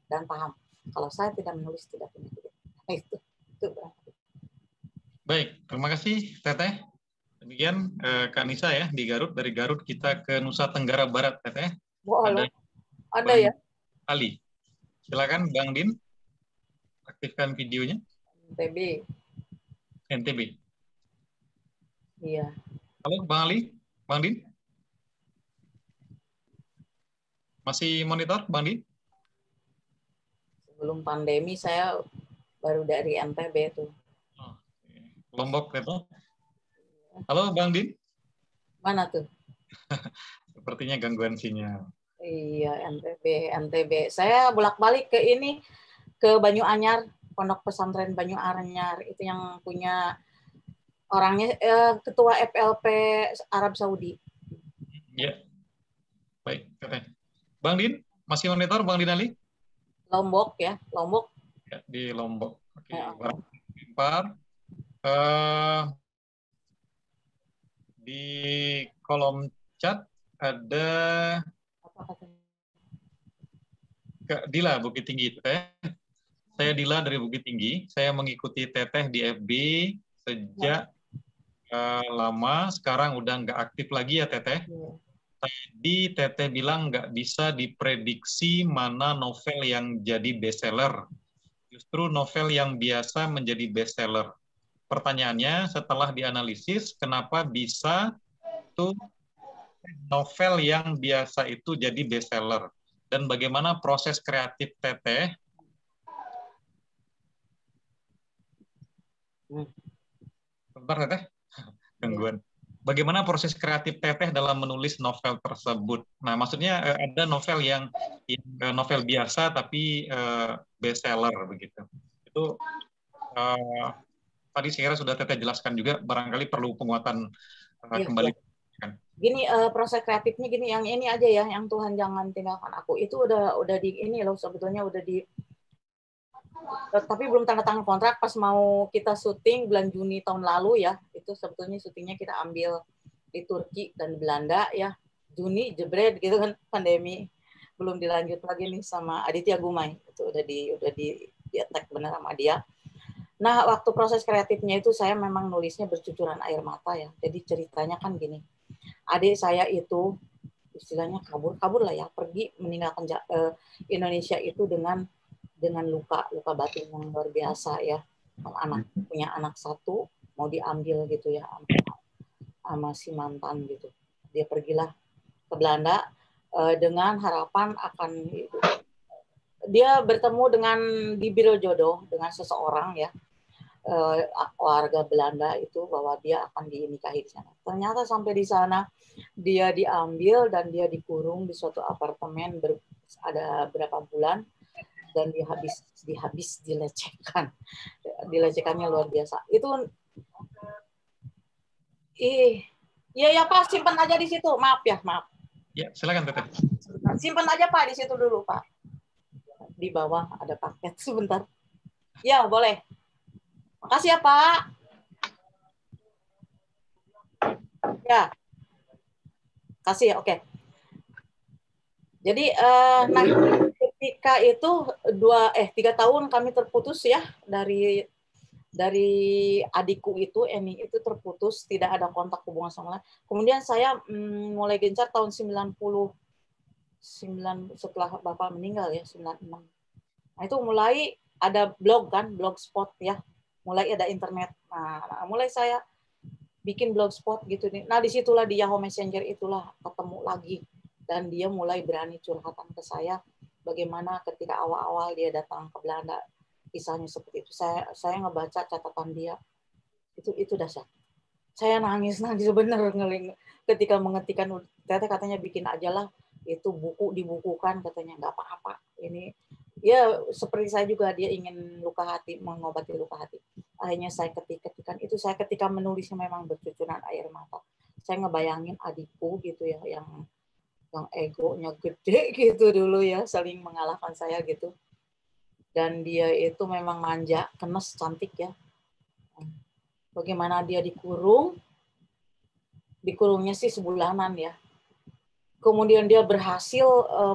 dan paham kalau saya tidak menulis tidak punya ide. Itu baik, terima kasih Teteh. Demikian Kak Nisa ya di Garut. Dari Garut kita ke Nusa Tenggara Barat, Teteh. Ada ya. Ali, silakan Bang Din, aktifkan videonya. NTB. Iya. Halo Bang Ali, Bang Din. Masih monitor Bang Din? Sebelum pandemi saya baru dari NTB tuh. Lombok itu. Halo Bang Din. Mana tuh? Sepertinya gangguan sinyal. Iya, NTB. Saya bolak-balik ke ini, ke Banyu-Anyar, Pondok Pesantren Banyu-Anyar, itu yang punya orangnya ketua FLP Arab Saudi. Ya. Baik, Teteh. Bang Din, masih monitor Bang Din Ali? Lombok ya, Lombok. Ya, di Lombok. Oke, Ya. Di kolom chat ada Kak Dila Bukit Tinggi. Saya Dila dari Bukit Tinggi. Saya mengikuti Teteh di FB sejak lama. Sekarang udah nggak aktif lagi ya Teteh. Tadi Teteh bilang nggak bisa diprediksi mana novel yang jadi bestseller. Justru novel yang biasa menjadi bestseller. Pertanyaannya, setelah dianalisis, kenapa bisa tuh novel yang biasa itu jadi bestseller? Dan bagaimana proses kreatif Teteh? Bentar Teteh, gangguan. Bagaimana proses kreatif Teteh dalam menulis novel tersebut? Nah, maksudnya ada novel yang novel biasa tapi bestseller begitu. Itu tadi saya kira sudah Teteh jelaskan juga, barangkali perlu penguatan kembali. Ya. Gini, proses kreatifnya gini, yang ini aja ya, yang Tuhan jangan tinggalkan aku. Itu udah di ini loh, sebetulnya udah di, tapi belum tanda tangan kontrak. Pas mau kita syuting bulan Juni tahun lalu ya, itu sebetulnya syutingnya kita ambil di Turki dan Belanda ya. Juni jebret gitu kan, pandemi, belum dilanjut lagi nih sama Aditya Gumai. Itu udah di attack bener sama dia. Nah, waktu proses kreatifnya itu saya memang nulisnya bercucuran air mata ya. Jadi ceritanya kan gini, adik saya itu istilahnya kabur lah ya, pergi meninggalkan Indonesia itu dengan luka batin yang luar biasa ya. Punya anak satu, mau diambil gitu ya sama si mantan gitu. Dia pergilah ke Belanda dengan harapan akan dia bertemu dengan di biro jodoh dengan seseorang ya. Warga Belanda itu bahwa dia akan dinikahi di sana. Ternyata sampai di sana dia diambil dan dia dikurung di suatu apartemen ada berapa bulan dan dia habis dilecehkan. Dilecehkannya luar biasa. Itu iya Pak, simpan aja di situ. Maaf. Ya, silakan Teteh. Simpan aja Pak di situ dulu Pak. Di bawah ada paket sebentar. Ya, boleh. Makasih ya, Pak. Ya. Kasih ya, oke. Jadi, nah, ketika itu 3 tahun kami terputus ya dari adikku itu, Eni itu terputus, tidak ada kontak hubungan sama lain. Kemudian saya mulai gencar tahun 99 setelah Bapak meninggal ya, 96. Nah, itu mulai ada blog kan, blogspot ya. Mulai ada internet. Nah, mulai saya bikin blogspot gitu nih. Nah, disitulah di Yahoo Messenger itulah ketemu lagi. Dan dia mulai berani curhatan ke saya bagaimana ketika awal-awal dia datang ke Belanda. Kisahnya seperti itu. Saya ngebaca catatan dia. Itu dahsyat. Saya nangis bener ketika mengetikkan. Teteh katanya bikin aja lah. Itu buku dibukukan katanya. Nggak apa-apa. Ini ya seperti saya juga, dia ingin luka hati, mengobati luka hati. Akhirnya saya ketikkan itu, saya ketika menulisnya memang bercucuran air mata. Saya ngebayangin adikku gitu ya, yang egonya gede gitu dulu ya, saling mengalahkan saya gitu. Dan dia itu memang manja, kenes, cantik ya. Bagaimana dia dikurungnya sih sebulanan ya. Kemudian dia berhasil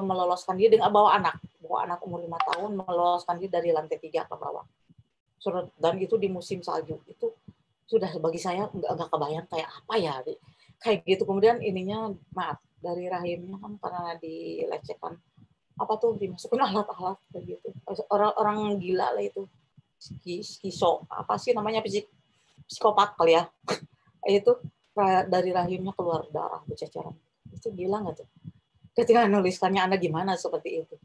meloloskan dia dengan bawa anak umur 5 tahun, meloloskan dia dari lantai 3 ke bawah. Dan itu di musim salju. Itu sudah bagi saya nggak kebayang kayak apa ya. Kayak gitu. Kemudian ininya, maaf, dari rahimnya kan karena dilecehkan. Apa tuh, dimasukin alat-alat kayak gitu. Orang gila lah itu. Skiso. Apa sih namanya, psikopat kali ya. Itu dari rahimnya keluar darah berceceran. Itu gila nggak tuh? Ketika nuliskannya Anda gimana seperti itu.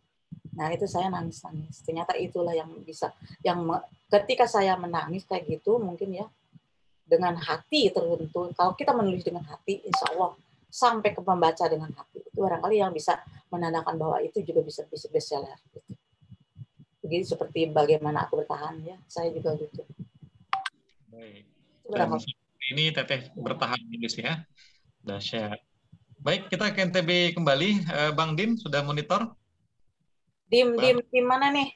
Nah, itu saya nangis. Ternyata itulah yang bisa, ketika saya menangis kayak gitu, mungkin ya, dengan hati tertentu. Kalau kita menulis dengan hati, insya Allah sampai ke pembaca dengan hati. Itu barangkali yang bisa menandakan bahwa itu juga bisa bestseller. Gitu. Begitu seperti bagaimana aku bertahan ya, saya juga gitu. Baik. Dan ini Teteh bertahan menulis ya. Dahsyat. Baik, kita ke NTB kembali. Bang Dim sudah monitor? Dim mana nih?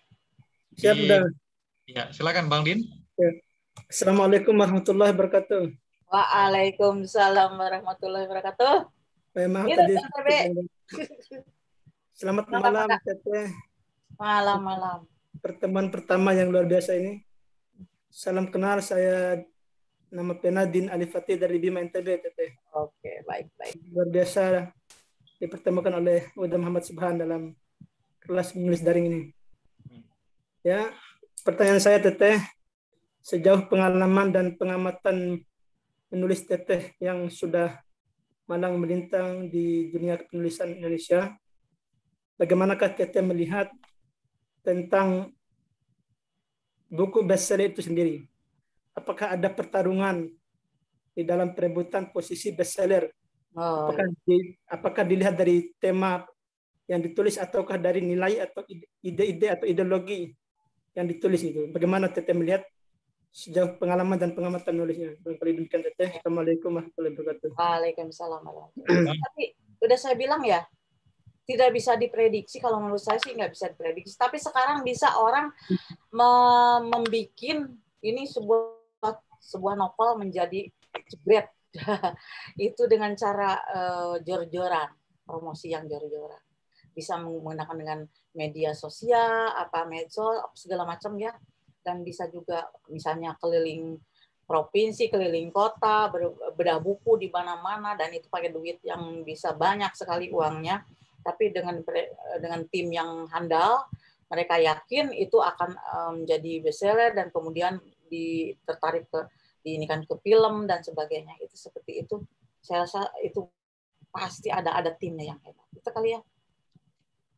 Siap, udah. Ya, silakan Bang Din. Ya. Assalamualaikum warahmatullahi wabarakatuh. Waalaikumsalam warahmatullahi wabarakatuh. Maaf Itu tadi. TTB. Selamat malam, Teteh. Malam. Pertemuan pertama yang luar biasa ini. Salam kenal, saya nama Penadin Alifati dari Bima NTB, Teteh. Oke, baik. Luar biasa dipertemukan oleh Uda Muhammad Subhan dalam kelas menulis daring ini. Ya, pertanyaan saya, Teteh, sejauh pengalaman dan pengamatan menulis Teteh yang sudah malang melintang di dunia penulisan Indonesia, bagaimanakah Teteh melihat tentang buku bestseller itu sendiri? Apakah ada pertarungan di dalam perebutan posisi bestseller? Apakah dilihat dari tema yang ditulis ataukah dari nilai atau ide-ide atau ideologi yang ditulis itu? Bagaimana Teteh melihat sejauh pengalaman dan pengamatan nulisnya? Demikian Teteh. Assalamualaikum warahmatullahi wabarakatuh. Waalaikumsalam. Tapi udah saya bilang ya, tidak bisa diprediksi. Kalau menurut saya sih nggak bisa diprediksi. Tapi sekarang bisa orang membuat ini sebuah novel menjadi jebret. Itu dengan cara jor-joran, promosi yang jor-joran. Bisa menggunakan dengan media sosial, medsos, segala macam ya. Dan bisa juga misalnya keliling provinsi, keliling kota, bedah buku di mana-mana, dan itu pakai duit yang bisa banyak sekali uangnya. Tapi dengan tim yang handal, mereka yakin itu akan menjadi bestseller dan kemudian tertarik diinikan ke film dan sebagainya. Itu seperti itu. Saya rasa itu pasti ada timnya yang hebat. Itu kali ya.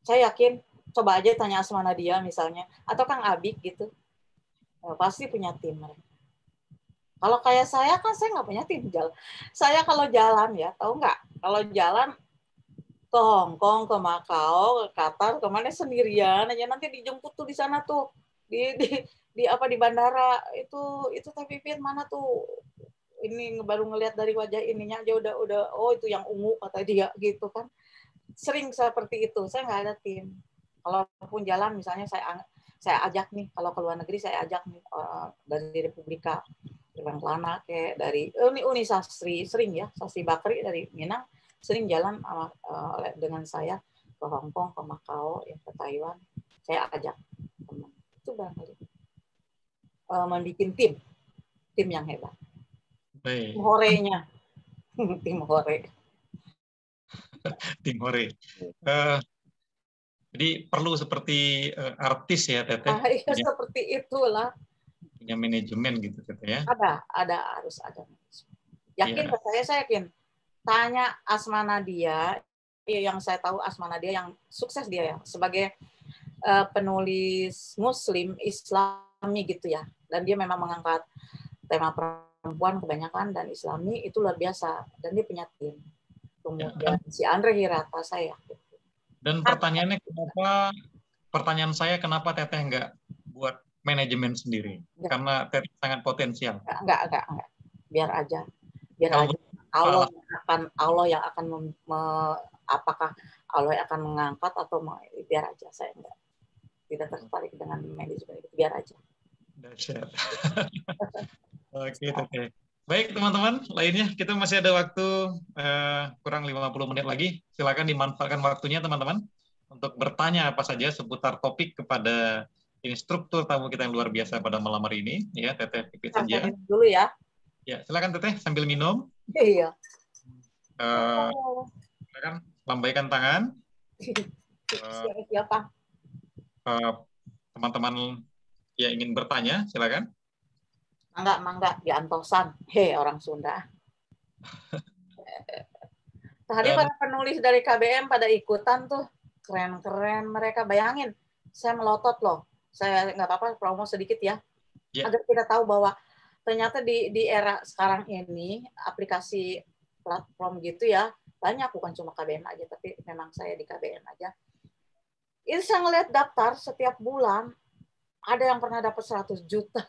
Saya yakin. Coba aja tanya Asma Nadia misalnya, atau Kang Abik gitu. Pasti punya tim mereka. Kalau kayak saya kan saya nggak punya tim jalan. Saya kalau jalan ya, tahu nggak? Kalau jalan ke Hong Kong, ke Makau, ke Qatar, kemana sendirian aja, nanti dijemput tuh di sana tuh di bandara itu tapi Pipit mana tuh, ini baru ngelihat dari wajah ininya aja udah oh itu yang ungu kata dia gitu kan. Sering seperti itu. Saya nggak ada tim. Kalaupun jalan misalnya saya ajak nih, kalau ke luar negeri saya ajak nih dari Republika Irwan Kelana kayak dari Uni Sastri, sering ya, Sastri Bakri dari Minang sering jalan dengan saya ke Hong Kong, ke Makau, ya, ke Taiwan. Saya ajak teman. Itu barangkali membuat tim yang hebat. Baik. Tim horenya. Tim hore. Tim hore. Jadi perlu seperti artis ya, Teteh. Iya, seperti itulah. Punya manajemen gitu, Teteh ya. Harus ada. Yakin, ya. Saya yakin. Tanya Asma Nadia, yang saya tahu Asma Nadia yang sukses dia ya sebagai penulis Muslim Islami gitu ya, dan dia memang mengangkat tema perempuan kebanyakan dan Islami, itu luar biasa, dan dia punya tim. Kemudian si Andre Hirata saya. Dan pertanyaan saya kenapa Teteh nggak buat manajemen sendiri? Enggak. Karena Teteh sangat potensial. Enggak. Biar aja. Allah yang akan apakah Allah yang akan mengangkat atau biar aja, saya tidak tertarik dengan manajemen itu, biar aja. Dahsyat. Oke, Teteh. Baik teman-teman, lainnya kita masih ada waktu kurang 50 menit lagi. Silakan dimanfaatkan waktunya teman-teman untuk bertanya apa saja seputar topik kepada instruktur tamu kita yang luar biasa pada malam hari ini, ya Teteh Pipit Senja. Dulu ya. Ya, silakan Teteh sambil minum. Iya. Silakan lambaikan tangan. Siapa? Teman-teman yang ingin bertanya, silakan. Mangga diantosan. Orang Sunda. Tadi para penulis dari KBM pada ikutan tuh, keren-keren mereka. Bayangin, saya melotot loh. Saya nggak apa-apa promo sedikit ya, agar kita tahu bahwa ternyata di era sekarang ini aplikasi platform gitu ya banyak, bukan cuma KBM aja, tapi memang saya di KBM aja. Itu saya ngeliat daftar setiap bulan ada yang pernah dapat 100 juta,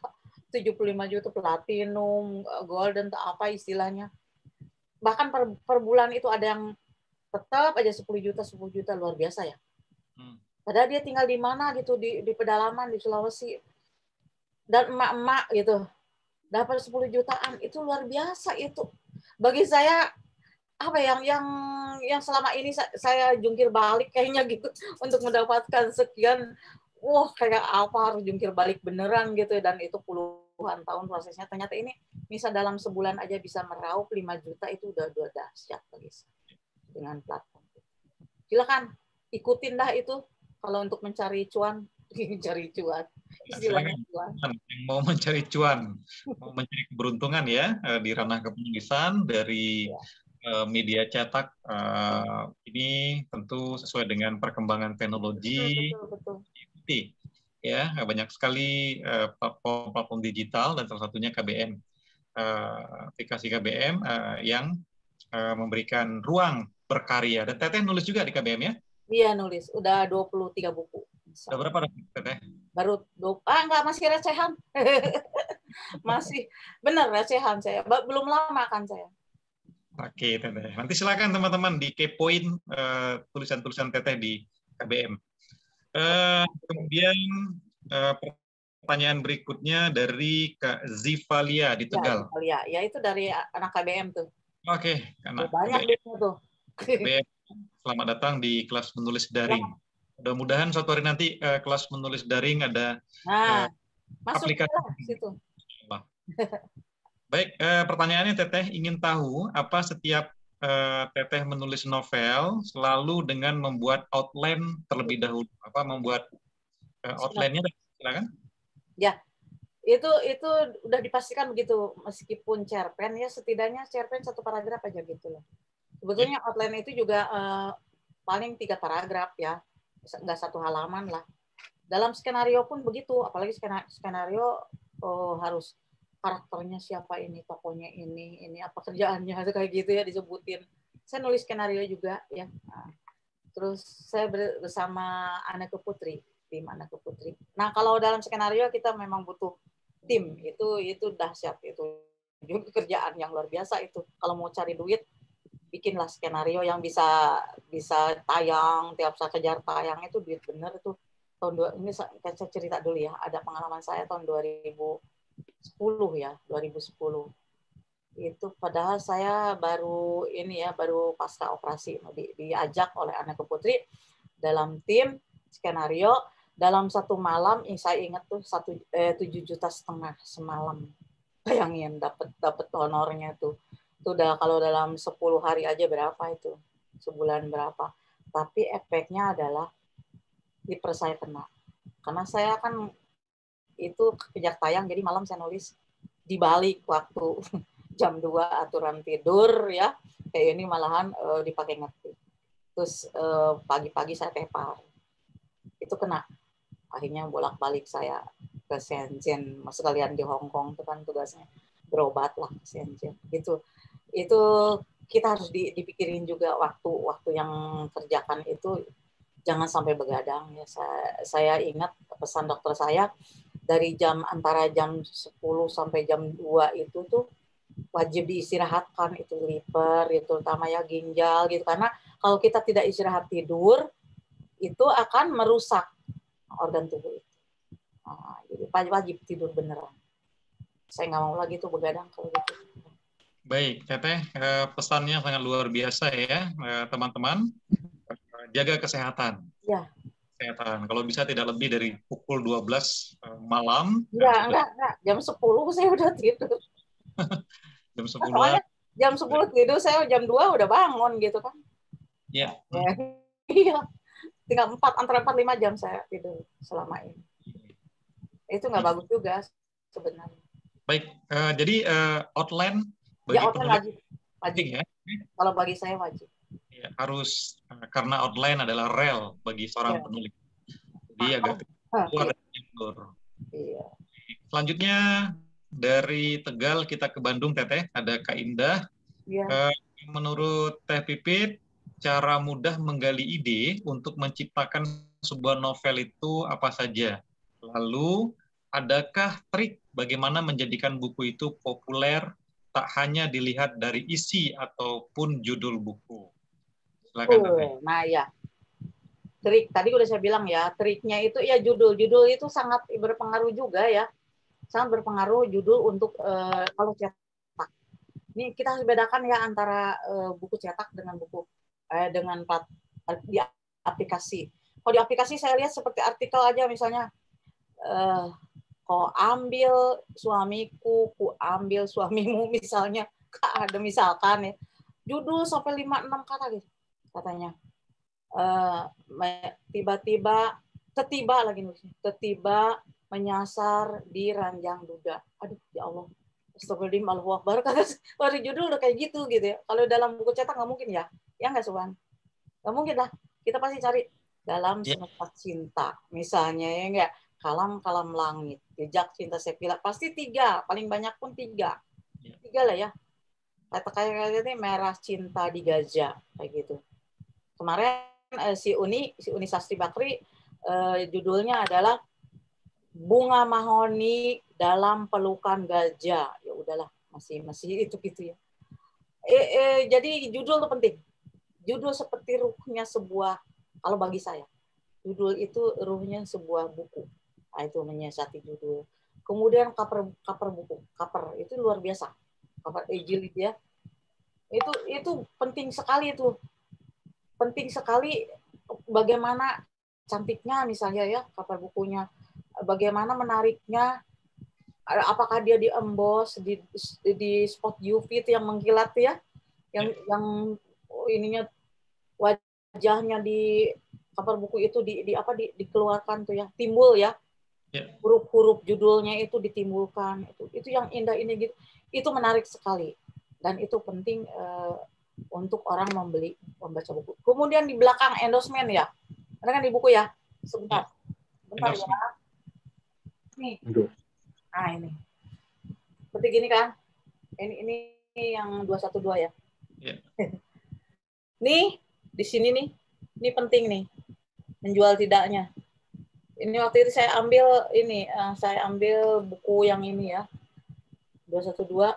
75 juta platinum, golden, apa istilahnya. Bahkan per bulan itu ada yang tetap aja 10 juta, luar biasa ya. Padahal dia tinggal di mana gitu, di pedalaman di Sulawesi, dan emak-emak gitu dapat 10 jutaan, itu luar biasa itu. Bagi saya apa yang selama ini saya jungkir balik kayaknya gitu untuk mendapatkan sekian, wah kayak apa harus jungkir balik beneran gitu, dan itu puluhan tahun prosesnya. Ternyata ini bisa dalam sebulan aja bisa meraup 5 juta, itu udah dahsyat guys dengan platform. Silakan ikutin dah itu kalau untuk mencari cuan, mencari cuan. Istilahnya cuan. Yang mau mencari cuan, mau mencari keberuntungan ya di ranah kepenulisan dari media cetak, ini tentu sesuai dengan perkembangan teknologi. Betul. Ya, banyak sekali platform digital dan salah satunya KBM, aplikasi KBM yang memberikan ruang berkarya. Dan Teteh nulis juga di KBM ya? Iya, nulis. Udah 23 buku. Udah berapa Teteh? Baru enggak, masih recehan. Masih benar recehan saya. Belum lama kan saya. Oke, Teteh. Nanti silakan teman-teman dikepoin tulisan-tulisan Teteh di KBM. Kemudian pertanyaan berikutnya dari Kak Zivalia di Tegal. Ya, itu dari anak KBM tuh. Oke, karena banyak duitnya tuh. KBM, selamat datang di kelas menulis daring. Mudah-mudahan suatu hari nanti kelas menulis daring ada aplikasi situ. Baik, pertanyaannya Teteh ingin tahu apa setiap Teteh menulis novel selalu dengan membuat outline terlebih dahulu. Apa membuat outline-nya? Silakan. Ya, itu udah dipastikan begitu, meskipun cerpen ya setidaknya cerpen 1 paragraf aja gitu loh. Sebetulnya outline itu juga paling 3 paragraf ya, nggak 1 halaman lah. Dalam skenario pun begitu, apalagi skenario harus karakternya siapa ini, tokohnya ini apa kerjaannya, kayak gitu ya disebutin. Saya nulis skenario juga ya. Nah, terus saya bersama Anneke Putri, tim Anneke Putri. Nah, kalau dalam skenario kita memang butuh tim, itu dahsyat, itu juga kerjaan yang luar biasa itu. Kalau mau cari duit, bikinlah skenario yang bisa tayang, tiap saat kejar tayang, itu duit bener itu. Ini saya cerita dulu ya, ada pengalaman saya tahun 2010 itu, padahal saya baru pasca operasi diajak oleh Anneke Putri dalam tim skenario. Dalam 1 malam, saya ingat tuh 7,5 juta semalam. Bayangin dapat honornya tuh. Itu udah kalau dalam 10 hari aja berapa itu, sebulan berapa. Tapi efeknya adalah hiper saya kena, karena saya kan itu kejar tayang, jadi malam saya nulis di balik waktu jam 2 aturan tidur ya, kayak ini malahan dipakai ngetik. Terus pagi-pagi saya tepar, itu kena. Akhirnya bolak-balik saya ke Shenzhen, sekalian di Hong Kong itu kan tugasnya berobat lah ke Shenzhen. Itu kita harus dipikirin juga waktu yang kerjakan itu jangan sampai begadang ya. Saya ingat pesan dokter saya, dari antara jam 10 sampai jam 2 itu tuh wajib diistirahatkan, itu liver, itu terutama ya ginjal gitu, karena kalau kita tidak istirahat tidur itu akan merusak organ tubuh itu. Nah, jadi wajib tidur beneran. Saya nggak mau lagi tuh begadang kalau gitu. Baik, Teteh, pesannya sangat luar biasa ya, teman-teman. Jaga kesehatan. Ya. Kesehatan. Kalau bisa tidak lebih dari pukul 12 malam. Enggak. Jam 10 saya udah tidur. Jam 10. Soalnya jam 10 tidur, saya jam 2 udah bangun gitu kan. Iya. Iya. Tinggal antara 4-5 jam saya tidur selama ini. Itu nggak bagus juga sebenarnya. Baik, jadi outline bagi outline wajib. Ya. Kalau bagi saya wajib. Ya, harus, karena outline adalah rel bagi seorang penulis. Jadi agak keluar dari jalur. Iya. Selanjutnya dari Tegal kita ke Bandung, Teteh, ada Kak Indah. Iya. Menurut Teh Pipit, cara mudah menggali ide untuk menciptakan sebuah novel itu apa saja? Lalu, adakah trik bagaimana menjadikan buku itu populer, tak hanya dilihat dari isi ataupun judul buku? Silakan. Nah ya, trik tadi udah saya bilang ya, triknya itu ya judul itu sangat berpengaruh juga ya, sangat berpengaruh judul untuk kalau cetak. Ini kita harus bedakan ya antara buku cetak dengan buku dengan di aplikasi. Kalau di aplikasi saya lihat seperti artikel aja misalnya, kau ambil suamiku, ku ambil suamimu misalnya, ada misalkan ya, judul sampai 5-6 kata gitu katanya. Tiba-tiba lagi nulisnya, tiba menyasar di ranjang duda. Aduh ya Allah, astagfirullahaladzim, Allahu Akbar. Dari judul udah kayak gitu ya. Kalau dalam buku cetak nggak mungkin ya, ya nggak Subhan? Nggak mungkin lah. Kita pasti cari dalam semesta cinta, misalnya ya nggak, kalam-kalam langit, jejak cinta sepila, pasti 3, paling banyak pun 3 lah ya. Kayak ini merah cinta di gajah kayak gitu. Kemarin si Uni Sastri Bakri judulnya adalah Bunga Mahoni dalam Pelukan Gajah. Ya udahlah, masih itu gitu ya. Jadi judul itu penting. Judul seperti ruhnya sebuah, kalau bagi saya, judul itu ruhnya sebuah buku. Nah, itu menyiasati judul. Kemudian cover buku, cover itu luar biasa. Cover jilid ya. Itu penting sekali itu. Penting sekali bagaimana cantiknya misalnya ya cover bukunya. Bagaimana menariknya, apakah dia diembos di spot UV itu yang mengkilat ya, yang ininya wajahnya di cover buku itu dikeluarkan tuh ya, timbul ya, huruf-huruf judulnya itu ditimbulkan, itu yang indah ini gitu, itu menarik sekali dan itu penting untuk orang membaca buku. Kemudian di belakang endorsement ya, ada kan di buku ya, sebentar ya. Nih. Nah, ini. Seperti gini kan? Ini yang 212 ya. Yeah. Nih, di sini nih. Ini penting nih. Menjual tidaknya. Ini waktu itu saya ambil buku yang ini ya. 212.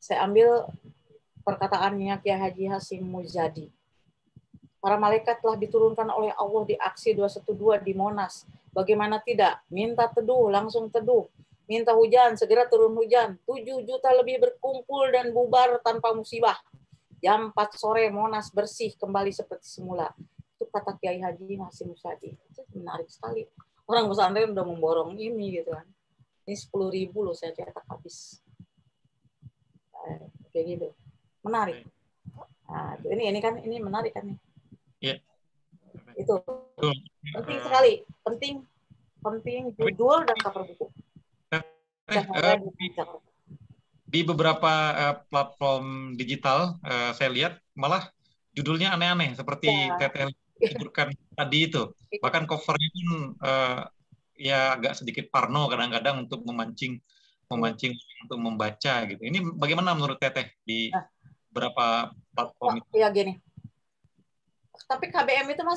Saya ambil perkataannya Kiai Haji Hasyim Muzadi. Para malaikat telah diturunkan oleh Allah di aksi 212 di Monas. Bagaimana tidak? Minta teduh, langsung teduh. Minta hujan, segera turun hujan. 7 juta lebih berkumpul dan bubar tanpa musibah. Jam 4 sore Monas bersih kembali seperti semula. Itu kata Kiai Haji Hasyim Muzadi. Itu menarik sekali. Orang pesantren udah memborong ini gitu kan. Ini 10.000 loh saya cetak habis. Kayak gitu. Menarik. Nah, ini kan ini menarik kan nih. Iya. Itu penting sekali, penting judul dan cover buku. Di beberapa platform digital saya lihat malah judulnya aneh-aneh seperti Teteh sebutkan tadi itu. Bahkan covernya pun ya agak sedikit parno kadang-kadang untuk memancing untuk membaca gitu. Ini bagaimana menurut Teteh di beberapa platform itu? Ya gini. Tapi KBM itu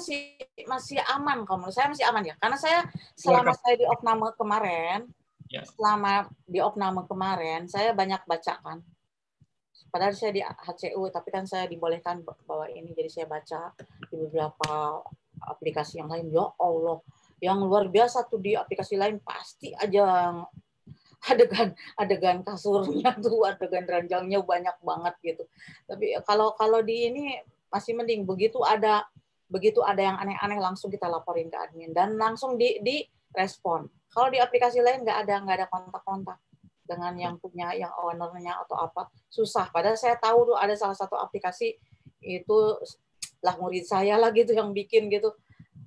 masih aman, kalau menurut saya masih aman ya, karena saya selama saya di opname kemarin, saya banyak baca kan. Padahal saya di HCU, tapi kan saya dibolehkan bawa ini, jadi saya baca di beberapa aplikasi yang lain. Ya Allah, yang luar biasa tuh di aplikasi lain pasti aja adegan kasurnya tuh, adegan ranjangnya banyak banget gitu. Tapi kalau di ini masih mending, begitu ada yang aneh-aneh langsung kita laporin ke admin dan langsung di respon. Kalau di aplikasi lain nggak ada kontak-kontak dengan yang punya, yang ownernya atau apa, susah. Padahal saya tahu tuh ada salah satu aplikasi itu lah murid saya lah gitu yang bikin gitu.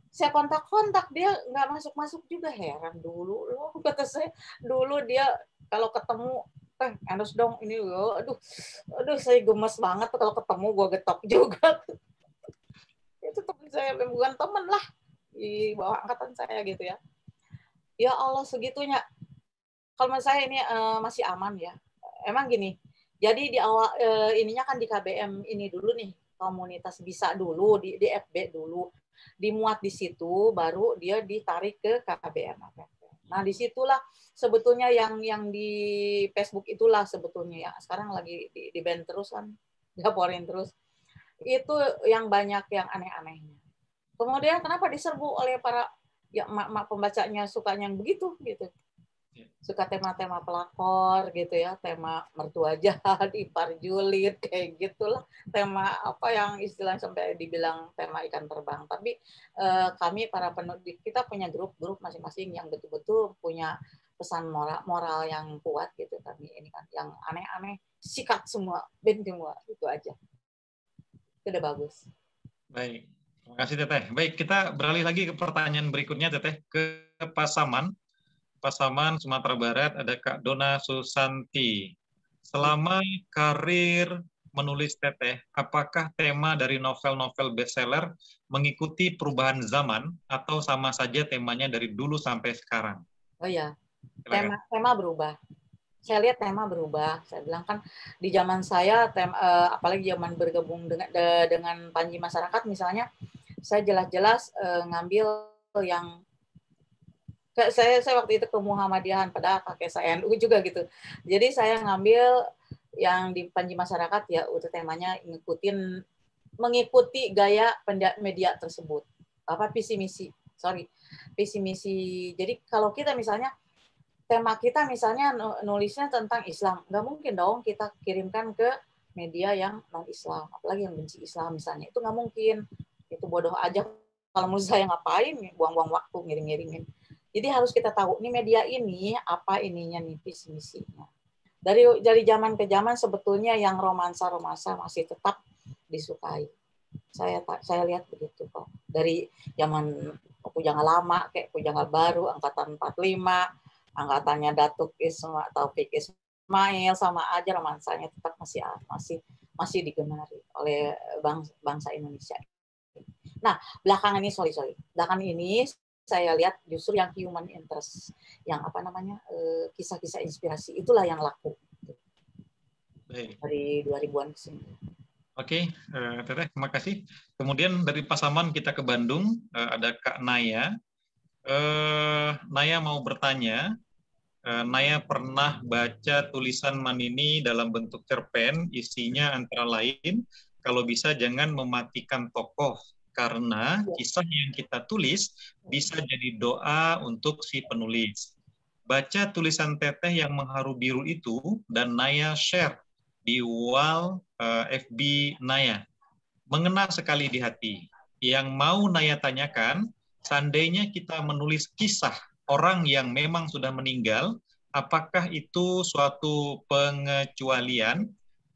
Saya kontak dia nggak masuk juga, heran dulu loh kata saya. Dulu dia kalau ketemu endorse dong ini, aduh saya gemes banget tuh kalau ketemu, gue getok juga. Itu teman saya, bukan teman lah, di bawah angkatan saya gitu ya. Ya Allah segitunya. Kalau menurut saya ini masih aman ya. Emang gini, jadi di awal ininya kan di KBM ini dulu nih, komunitas bisa dulu di FB dulu, dimuat di situ, baru dia ditarik ke KBM. Nah disitulah sebetulnya yang di Facebook itulah sebetulnya ya. Sekarang lagi di ban terus kan, dilaporin terus. Itu yang banyak yang aneh-anehnya. Kemudian kenapa diserbu oleh para ya emak-emak pembacanya, sukanya yang begitu gitu. Suka tema-tema pelakor gitu ya, tema mertua jahat, ipar julid, kayak gitulah. Tema apa yang istilahnya sampai dibilang tema ikan terbang. Tapi kami para penulis kita punya grup-grup masing-masing yang betul-betul punya pesan moral yang kuat gitu. Kami ini kan yang aneh-aneh sikat semua, ben semua, itu aja. Itu udah bagus. Baik, terima kasih Teteh. Baik, kita beralih lagi ke pertanyaan berikutnya Teteh, ke Pasaman. Pasaman, Sumatera Barat, ada Kak Dona Susanti. Selama karir menulis Teteh, apakah tema dari novel-novel bestseller mengikuti perubahan zaman atau sama saja temanya dari dulu sampai sekarang? Oh ya, tema berubah. Saya lihat tema berubah. Saya bilang kan di zaman saya, apalagi zaman bergabung dengan Panji Masyarakat misalnya, saya jelas-jelas ngambil yang saya waktu itu ke Muhammadiyahan, padahal kakek saya NU juga gitu. Jadi saya ngambil yang di Panji Masyarakat ya udah temanya mengikuti gaya media tersebut. Apa visi misi. Jadi kalau kita misalnya tema kita misalnya nulisnya tentang Islam, nggak mungkin dong kita kirimkan ke media yang non Islam, apalagi yang benci Islam misalnya. Itu nggak mungkin. Itu bodoh aja. Kalau menurut saya ngapain buang-buang waktu ngiring-ngiringin. Jadi harus kita tahu nih media ini apa ininya nih visi misinya. Dari zaman ke zaman sebetulnya yang romansa masih tetap disukai. Saya lihat begitu kok. Dari zaman Pujangga lama kayak Pujangga baru angkatan 45, angkatannya Datuk Taufik Ismail sama aja romansanya tetap masih digemari oleh bangsa Indonesia. Nah, belakangan ini saya lihat justru yang human interest, yang kisah-kisah inspirasi itulah yang laku. Baik. Dari 2000-an ke sini. Oke, Teteh, terima kasih. Kemudian dari Pasaman kita ke Bandung, ada Kak Naya. Naya mau bertanya, Naya pernah baca tulisan Manini dalam bentuk cerpen, isinya antara lain, kalau bisa jangan mematikan tokoh, karena kisah yang kita tulis bisa jadi doa untuk si penulis. Baca tulisan Teteh yang mengharu biru itu, dan Naya share di wall FB Naya. Mengena sekali di hati. Yang mau Naya tanyakan, seandainya kita menulis kisah orang yang memang sudah meninggal, apakah itu suatu pengecualian?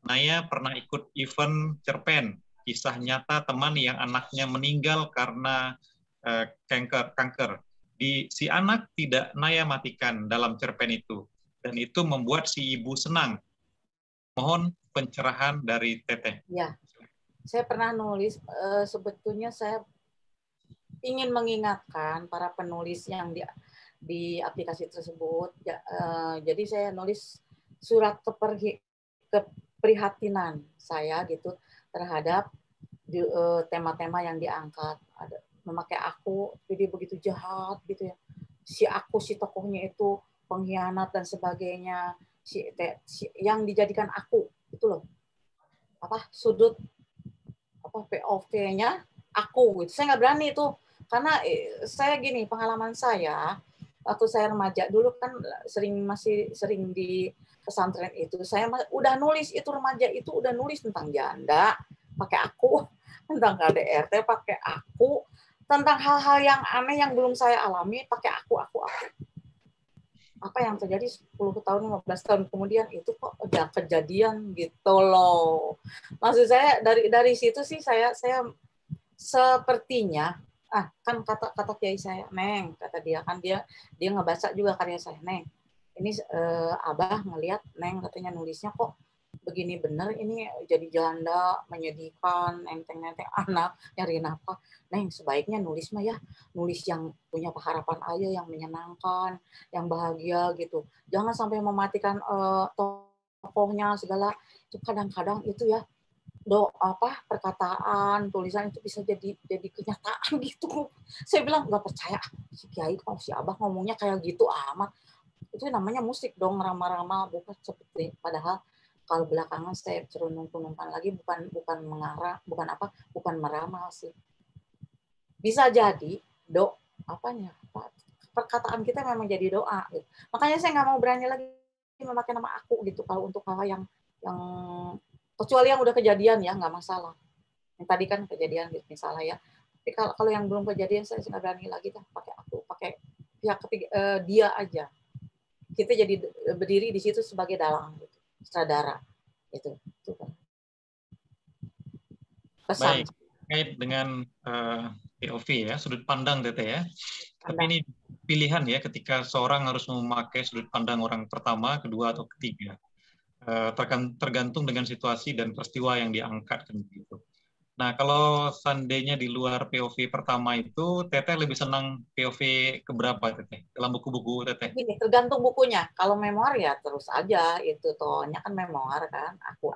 Naya pernah ikut event cerpen, kisah nyata teman yang anaknya meninggal karena kanker. Si anak tidak Naya matikan dalam cerpen itu, dan itu membuat si ibu senang. Mohon pencerahan dari Teteh. Ya, saya pernah nulis, sebetulnya saya ingin mengingatkan para penulis yang di aplikasi tersebut. Jadi saya nulis surat keprihatinan saya gitu terhadap tema-tema yang diangkat. Ada memakai aku, jadi begitu jahat gitu ya. Si tokohnya itu pengkhianat dan sebagainya. Yang dijadikan aku itu loh. Sudut POV-nya aku gitu. Saya nggak berani itu. Karena saya gini, pengalaman saya waktu saya remaja dulu kan masih sering di pesantren itu, saya udah nulis itu, remaja itu udah nulis tentang janda pakai aku, tentang KDRT pakai aku, tentang hal-hal yang aneh yang belum saya alami pakai aku. Apa yang terjadi 10 tahun, 15 tahun kemudian itu kok udah kejadian gitu loh. Maksud saya dari situ sih saya sepertinya kan kata kiai saya, Neng, kata dia kan dia ngebaca juga karya saya, Neng. Ini Abah ngelihat Neng katanya nulisnya kok begini bener, ini jadi janda menyedihkan, enteng-enteng anak nyari nafkah. Neng, sebaiknya nulis mah ya nulis yang punya harapan aja, yang menyenangkan, yang bahagia gitu. Jangan sampai mematikan tokohnya segala. Itu kadang-kadang itu ya perkataan, tulisan itu bisa jadi kenyataan gitu. Saya bilang nggak percaya si kiai, si Abah ngomongnya kayak gitu amat. Itu namanya musik dong, ramal-ramal, bukan seperti. Padahal kalau belakangan saya cerunung-cerunungkan lagi, bukan mengarah, bukan meramal sih. Bisa jadi perkataan kita memang jadi doa. Gitu. Makanya saya nggak mau berani lagi memakai nama aku gitu kalau untuk hal yang kecuali yang udah kejadian ya nggak masalah. Yang tadi kan kejadian gitu misalnya ya. Tapi kalau yang belum kejadian saya nggak berani lagi dah pakai aku, pakai pihak ketiga dia aja. Kita jadi berdiri di situ sebagai dalang gitu, sutradara itu kan. Pesan. Baik, terkait dengan POV ya, sudut pandang Teteh ya. Tapi ini pilihan ya ketika seorang harus memakai sudut pandang orang pertama, kedua atau ketiga. Tergantung dengan situasi dan peristiwa yang diangkat kan gitu. Nah, kalau seandainya di luar POV pertama itu, Teteh lebih senang POV keberapa, Teteh? Dalam buku-buku Teteh? Gini, tergantung bukunya. Kalau memoir ya terus aja, itu tonya kan memoir kan, aku.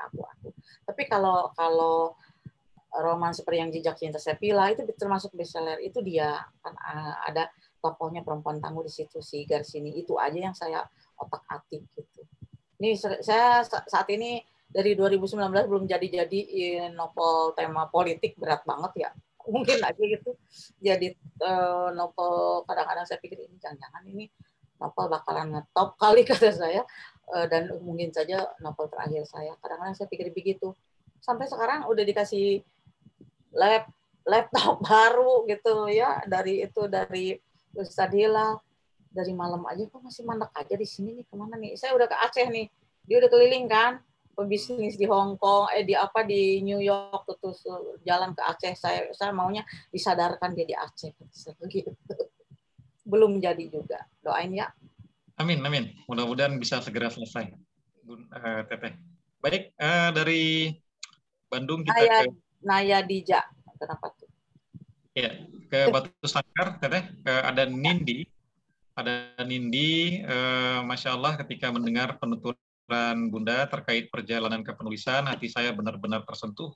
Tapi kalau roman seperti yang Jejak Cinta Sepila itu termasuk bestseller, itu dia kan ada tokohnya perempuan tangguh di situ, si Garsini, itu aja yang saya otak-atik gitu. Ini saya saat ini dari 2019 belum jadi-jadiin novel tema politik, berat banget ya. Mungkin aja gitu. Jadi novel kadang-kadang saya pikir ini jangan-jangan ini novel bakalan ngetop kali kata saya. Dan mungkin saja novel terakhir saya. Kadang-kadang saya pikir begitu. Sampai sekarang udah dikasih laptop baru gitu ya. Dari Ustadz Hila. Dari malam aja kok masih mandek aja di sini nih, kemana nih? Saya udah ke Aceh nih. Dia udah keliling kan, pebisnis di Hong Kong, di New York, terus jalan ke Aceh. Saya maunya disadarkan dia di Aceh gitu. Belum jadi juga. Doain ya. Amin. Mudah-mudahan bisa segera selesai, Teteh. Baik, dari Bandung kita ke Naya Dija. Kenapa tuh? Ya, ke Batu Sangkar, Teteh. Ada Nindi. Masya Allah ketika mendengar penuturan Bunda terkait perjalanan kepenulisan, hati saya benar-benar tersentuh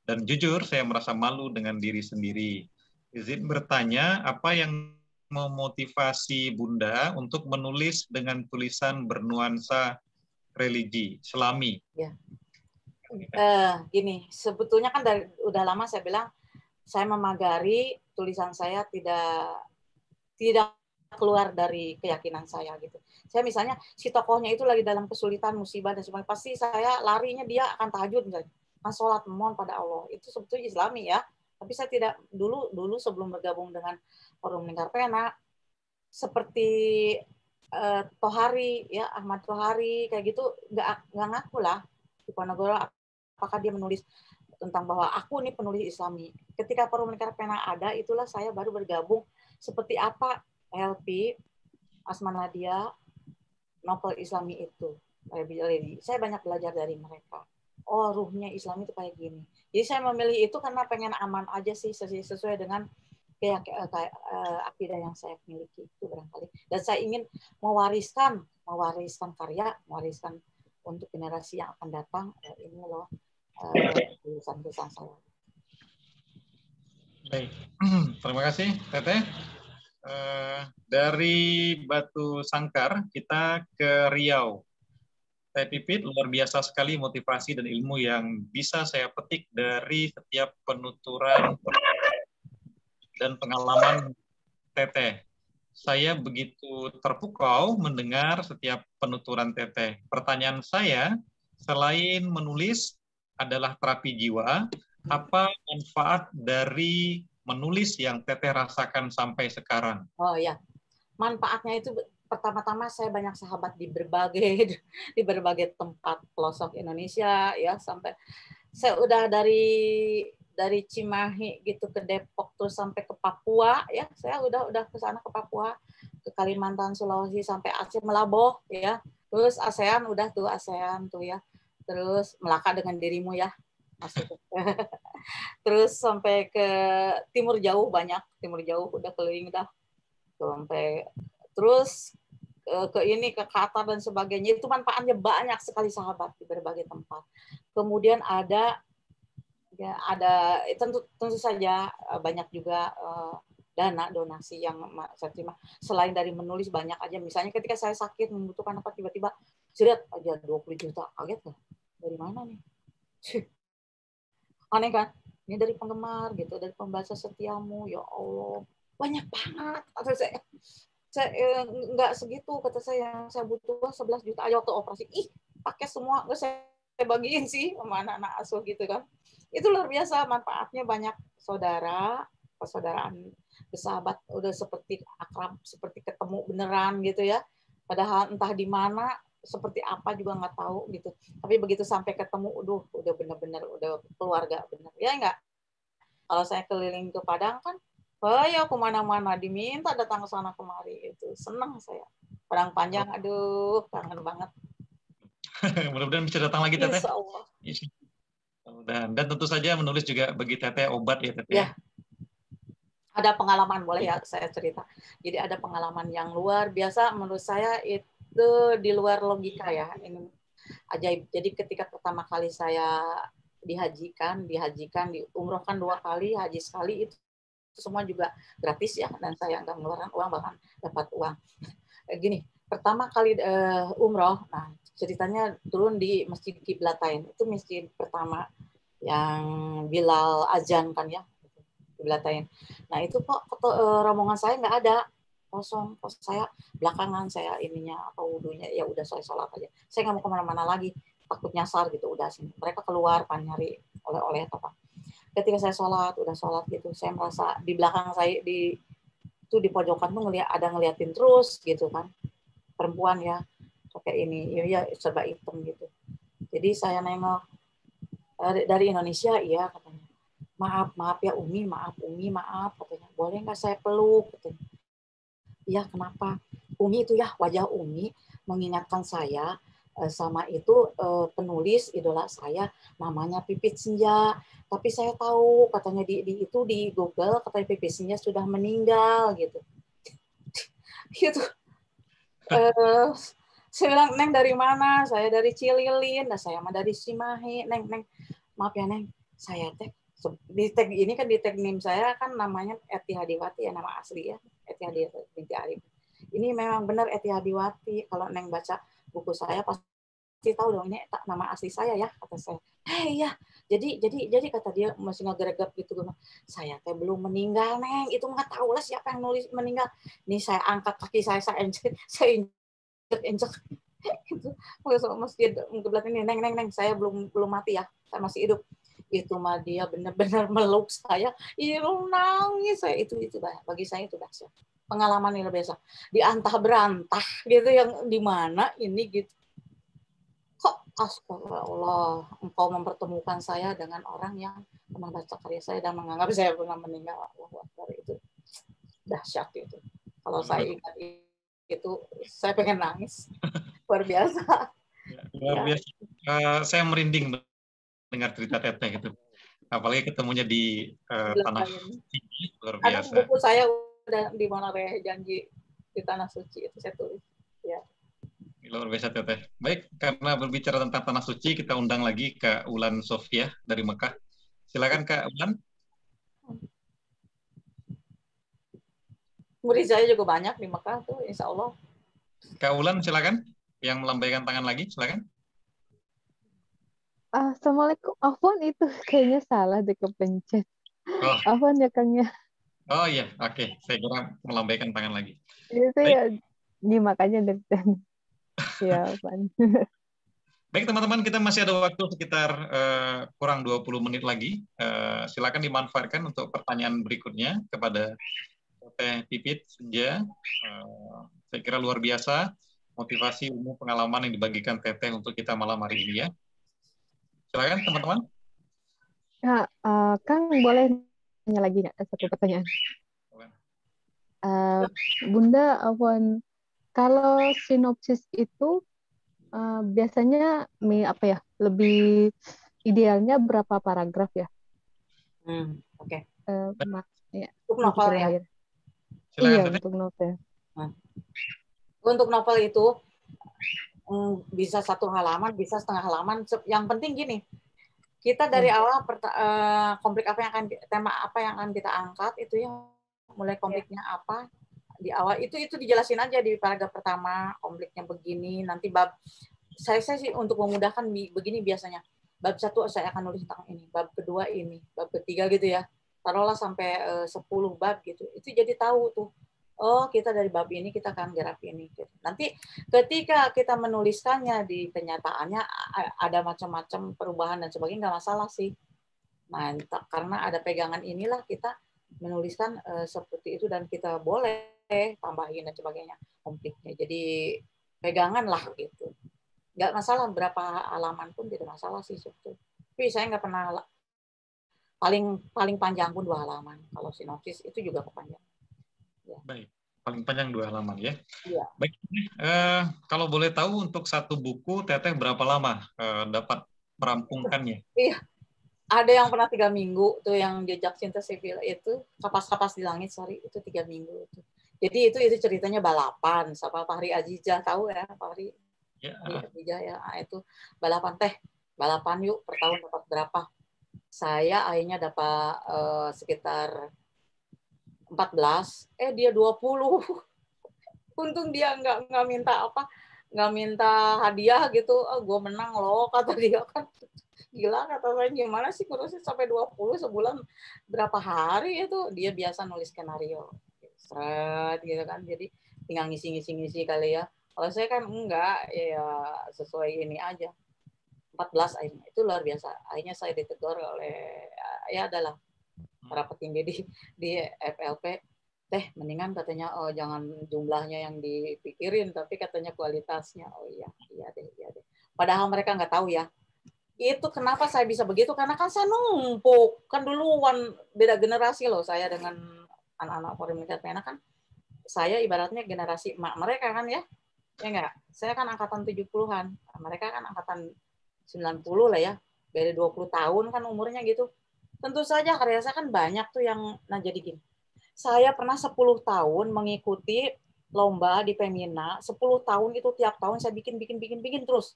dan jujur saya merasa malu dengan diri sendiri. Izin bertanya, apa yang memotivasi Bunda untuk menulis dengan tulisan bernuansa religi, Islami? Ya. Gini, sebetulnya kan udah lama saya bilang saya memagari tulisan saya tidak keluar dari keyakinan saya gitu. Saya misalnya si tokohnya itu lagi dalam kesulitan, musibah dan sebagainya, pasti saya larinya dia akan tahajud misalnya, akan sholat memohon pada Allah. Itu sebetulnya Islami ya. Tapi saya tidak dulu sebelum bergabung dengan Forum Lingkar Pena seperti Tohari ya, Ahmad Tohari kayak gitu nggak ngaku lah di Ponorogo apakah dia menulis tentang bahwa aku nih penulis Islami. Ketika Forum Lingkar Pena ada, itulah saya baru bergabung seperti apa LP, Asma Nadia, novel Islami itu. Saya banyak belajar dari mereka. Oh, ruhnya Islam itu kayak gini. Jadi saya memilih itu karena pengen aman aja sih, sesuai dengan akidah yang saya miliki itu barangkali. Dan saya ingin mewariskan karya, mewariskan untuk generasi yang akan datang. Ini loh tulisan-tulisan saya. Baik, terima kasih Teteh. Dari Batu Sangkar kita ke Riau. Saya Pipit, luar biasa sekali motivasi dan ilmu yang bisa saya petik dari setiap penuturan dan pengalaman Teteh. Saya begitu terpukau mendengar setiap penuturan Teteh. Pertanyaan saya, selain menulis adalah terapi jiwa, apa manfaat dari menulis yang Teteh rasakan sampai sekarang? Oh ya, manfaatnya itu pertama-tama saya banyak sahabat di berbagai tempat pelosok Indonesia ya, sampai saya udah dari Cimahi gitu ke Depok terus sampai ke Papua ya, saya udah ke sana ke Papua, ke Kalimantan, Sulawesi sampai Aceh, Melaboh ya, terus ASEAN tuh ya, terus Melaka dengan dirimu ya masuk. Terus sampai ke timur jauh udah keliling dah sampai terus ke Qatar dan sebagainya. Itu manfaatnya banyak sekali sahabat di berbagai tempat. Kemudian ada tentu saja banyak juga dana donasi yang saya terima. Selain dari menulis banyak aja, misalnya ketika saya sakit membutuhkan apa tiba-tiba jerat aja 20 juta, kaget lah dari mana nih. Aneh kan? Ini dari penggemar gitu, dari pembaca setiamu, ya Allah, banyak banget kata saya. saya nggak segitu, kata saya butuh 11 juta aja waktu operasi. Ih, pakai semua, nggak saya bagiin sih sama anak-anak asuh gitu kan. Itu luar biasa, manfaatnya banyak, saudara, persaudaraan, bersahabat, udah seperti akrab, seperti ketemu beneran gitu ya. Padahal entah di mana, seperti apa juga nggak tahu gitu. Tapi begitu sampai ketemu, udah bener-bener udah keluarga bener. Ya nggak? Kalau saya keliling ke Padang kan, ya kemana-mana diminta datang ke sana kemari itu. Senang saya. Padang Panjang, aduh, kangen banget. Mudah-mudahan bisa datang lagi, Teteh. Insya Allah. Dan tentu saja menulis juga bagi Teteh obat ya, Teteh. Ya. Ada pengalaman, boleh ya saya cerita. Jadi ada pengalaman yang luar biasa menurut saya, itu di luar logika ya. Ini ajaib. Jadi ketika pertama kali saya dihajikan, diumrohkan 2 kali, haji sekali, itu semua juga gratis ya, dan saya nggak mengeluarkan uang, bahkan dapat uang. Gini, pertama kali umroh, nah ceritanya turun di Masjid Qiblatain. Itu masjid pertama yang Bilal azan kan ya, Qiblatain. Nah itu kok rombongan saya nggak ada, kosong. Kos saya belakangan, saya ininya atau wudunya ya udah saya sholat aja. Saya nggak mau kemana-mana lagi, takut nyasar gitu, udah sini. Mereka keluar kan nyari oleh-oleh apa. Ketika saya udah sholat gitu, saya merasa di belakang saya itu di pojokan tuh ngeliatin terus gitu kan, perempuan ya pakai ini ya serba hitam gitu. Jadi saya nengok, dari Indonesia, iya katanya. Maaf ya Umi, maaf katanya. Boleh nggak saya peluk katanya. Iya, kenapa? Umi itu ya, wajah Umi mengingatkan saya sama itu penulis idola saya, namanya Pipit Senja. Tapi saya tahu katanya di Google katanya Pipit Senja sudah meninggal gitu. Gitu. Saya bilang, Neng dari mana? Saya dari Cililin. Nah, saya mah dari Cimahi. Neng, maaf ya Neng, saya di tag ini kan, di tag NIM saya kan namanya Eti Hadiwati ya, nama asli ya, Eti Hadiwati Arif. Ini memang benar Eti Hadiwati. Kalau Neng baca buku saya pasti tahu dong, ini nama asli saya ya, kata saya. Ya, jadi kata dia masih ngegeregap gitu. Saya teh belum meninggal Neng, itu nggak tahu lah siapa yang nulis meninggal. Ini saya angkat kaki saya injek itu masjid Qiblat ini, Neng, saya belum mati ya, saya masih hidup. Itu mah dia benar-benar meluk saya, nangis saya. Itu bagi saya itu dahsyat, pengalaman yang biasa, diantah berantah gitu, yang di mana ini gitu. Kok astagfirullah, engkau mempertemukan saya dengan orang yang pernah baca karya saya dan menganggap saya pernah meninggal. Itu dahsyat itu. Kalau saya ingat itu, saya pengen nangis. Luar biasa. Luar biasa. Saya merinding dengar cerita Teteh gitu. Apalagi ketemunya di Tanah Suci, luar biasa. Ada buku saya udah di mana janji di Tanah Suci, itu saya tulis. Ya. Luar biasa Teteh. Baik, karena berbicara tentang Tanah Suci, kita undang lagi Kak Ulan Sofia dari Mekah. Silakan Kak Ulan. Murid saya juga banyak di Mekah tuh, insya Allah. Kak Ulan, silakan. Yang melambaikan tangan lagi, silakan. Assalamualaikum. Afwan, itu kayaknya salah deh, kepencet. Afwan ya Kang ya. Oh iya, oke. Saya kira melambaikan tangan lagi. Itu ya, makanya deg-degan. Ya, Afwan. Baik teman-teman, kita masih ada waktu sekitar kurang 20 menit lagi. Silakan dimanfaatkan untuk pertanyaan berikutnya kepada Teh Pipit Senja. Saya kira luar biasa motivasi, ilmu, pengalaman yang dibagikan Teteh untuk kita malam hari ini ya. Silakan teman-teman. Ya, Kang boleh tanya lagi nggak satu pertanyaan? Bunda, Afwan, kalau sinopsis itu biasanya apa ya, lebih idealnya berapa paragraf ya? Oke. Ya, untuk novel ya? Iya, untuk novel. Untuk novel itu bisa 1 halaman, bisa setengah halaman. Yang penting gini, kita dari awal konflik tema apa yang akan kita angkat itu, yang mulai konfliknya apa di awal itu dijelasin aja di paragraf pertama, konfliknya begini, nanti bab saya sih untuk memudahkan begini biasanya. Bab 1 saya akan nulis tentang ini, bab kedua ini, bab ketiga gitu ya. Taruhlah sampai 10 bab gitu. Itu jadi tahu tuh oh kita dari bab ini kita akan garap ini. Nanti ketika kita menuliskannya di kenyataannya ada macam-macam perubahan dan sebagainya, nggak masalah sih. Nah, karena ada pegangan inilah kita menuliskan seperti itu dan kita boleh tambahin dan sebagainya konfliknya. Jadi pegangan lah gitu. Nggak masalah berapa halaman pun tidak masalah sih sebetulnya. Tapi saya nggak pernah paling panjang pun 2 halaman. Kalau sinopsis itu juga kepanjangan. Ya. Baik, paling panjang 2 halaman ya. Iya. Baik, kalau boleh tahu untuk satu buku Teteh berapa lama dapat merampungkannya? Iya, ada yang pernah 3 minggu tuh yang Jejak Cinta Sipil itu, Kapas-Kapas di Langit, sorry, itu 3 minggu itu. Jadi itu ceritanya balapan sama Fahri Azizah, tahu ya Fahri? Ya. Azizah ya, itu balapan balapan yuk per tahun dapat berapa? Saya akhirnya dapat sekitar 14, dia 20. Untung dia nggak minta nggak minta hadiah gitu. Gue menang loh, kata dia kan. Gila, kata saya, gimana sih kurusnya sampai 20 sebulan berapa hari itu. Dia biasa nulis skenario. Seret gitu kan. Jadi tinggal ngisi kali ya. Kalau saya kan enggak, ya sesuai ini aja. 14 akhirnya. Itu luar biasa. Akhirnya saya ditegur oleh, ya adalah para petinggi di FLP. Mendingan katanya, jangan jumlahnya yang dipikirin, tapi katanya kualitasnya. Oh iya deh. Padahal mereka nggak tahu ya. Itu kenapa saya bisa begitu, karena kan saya numpuk. Kan duluan, beda generasi loh saya dengan anak-anak Forum Militer Pena kan. Saya ibaratnya generasi emak mereka kan ya. Ya enggak? Saya kan angkatan 70-an. Mereka kan angkatan 90 lah ya. Beda 20 tahun kan umurnya gitu. Tentu saja karya saya kan banyak tuh yang, jadi gini. Saya pernah 10 tahun mengikuti lomba di Femina. 10 tahun itu tiap tahun saya bikin terus.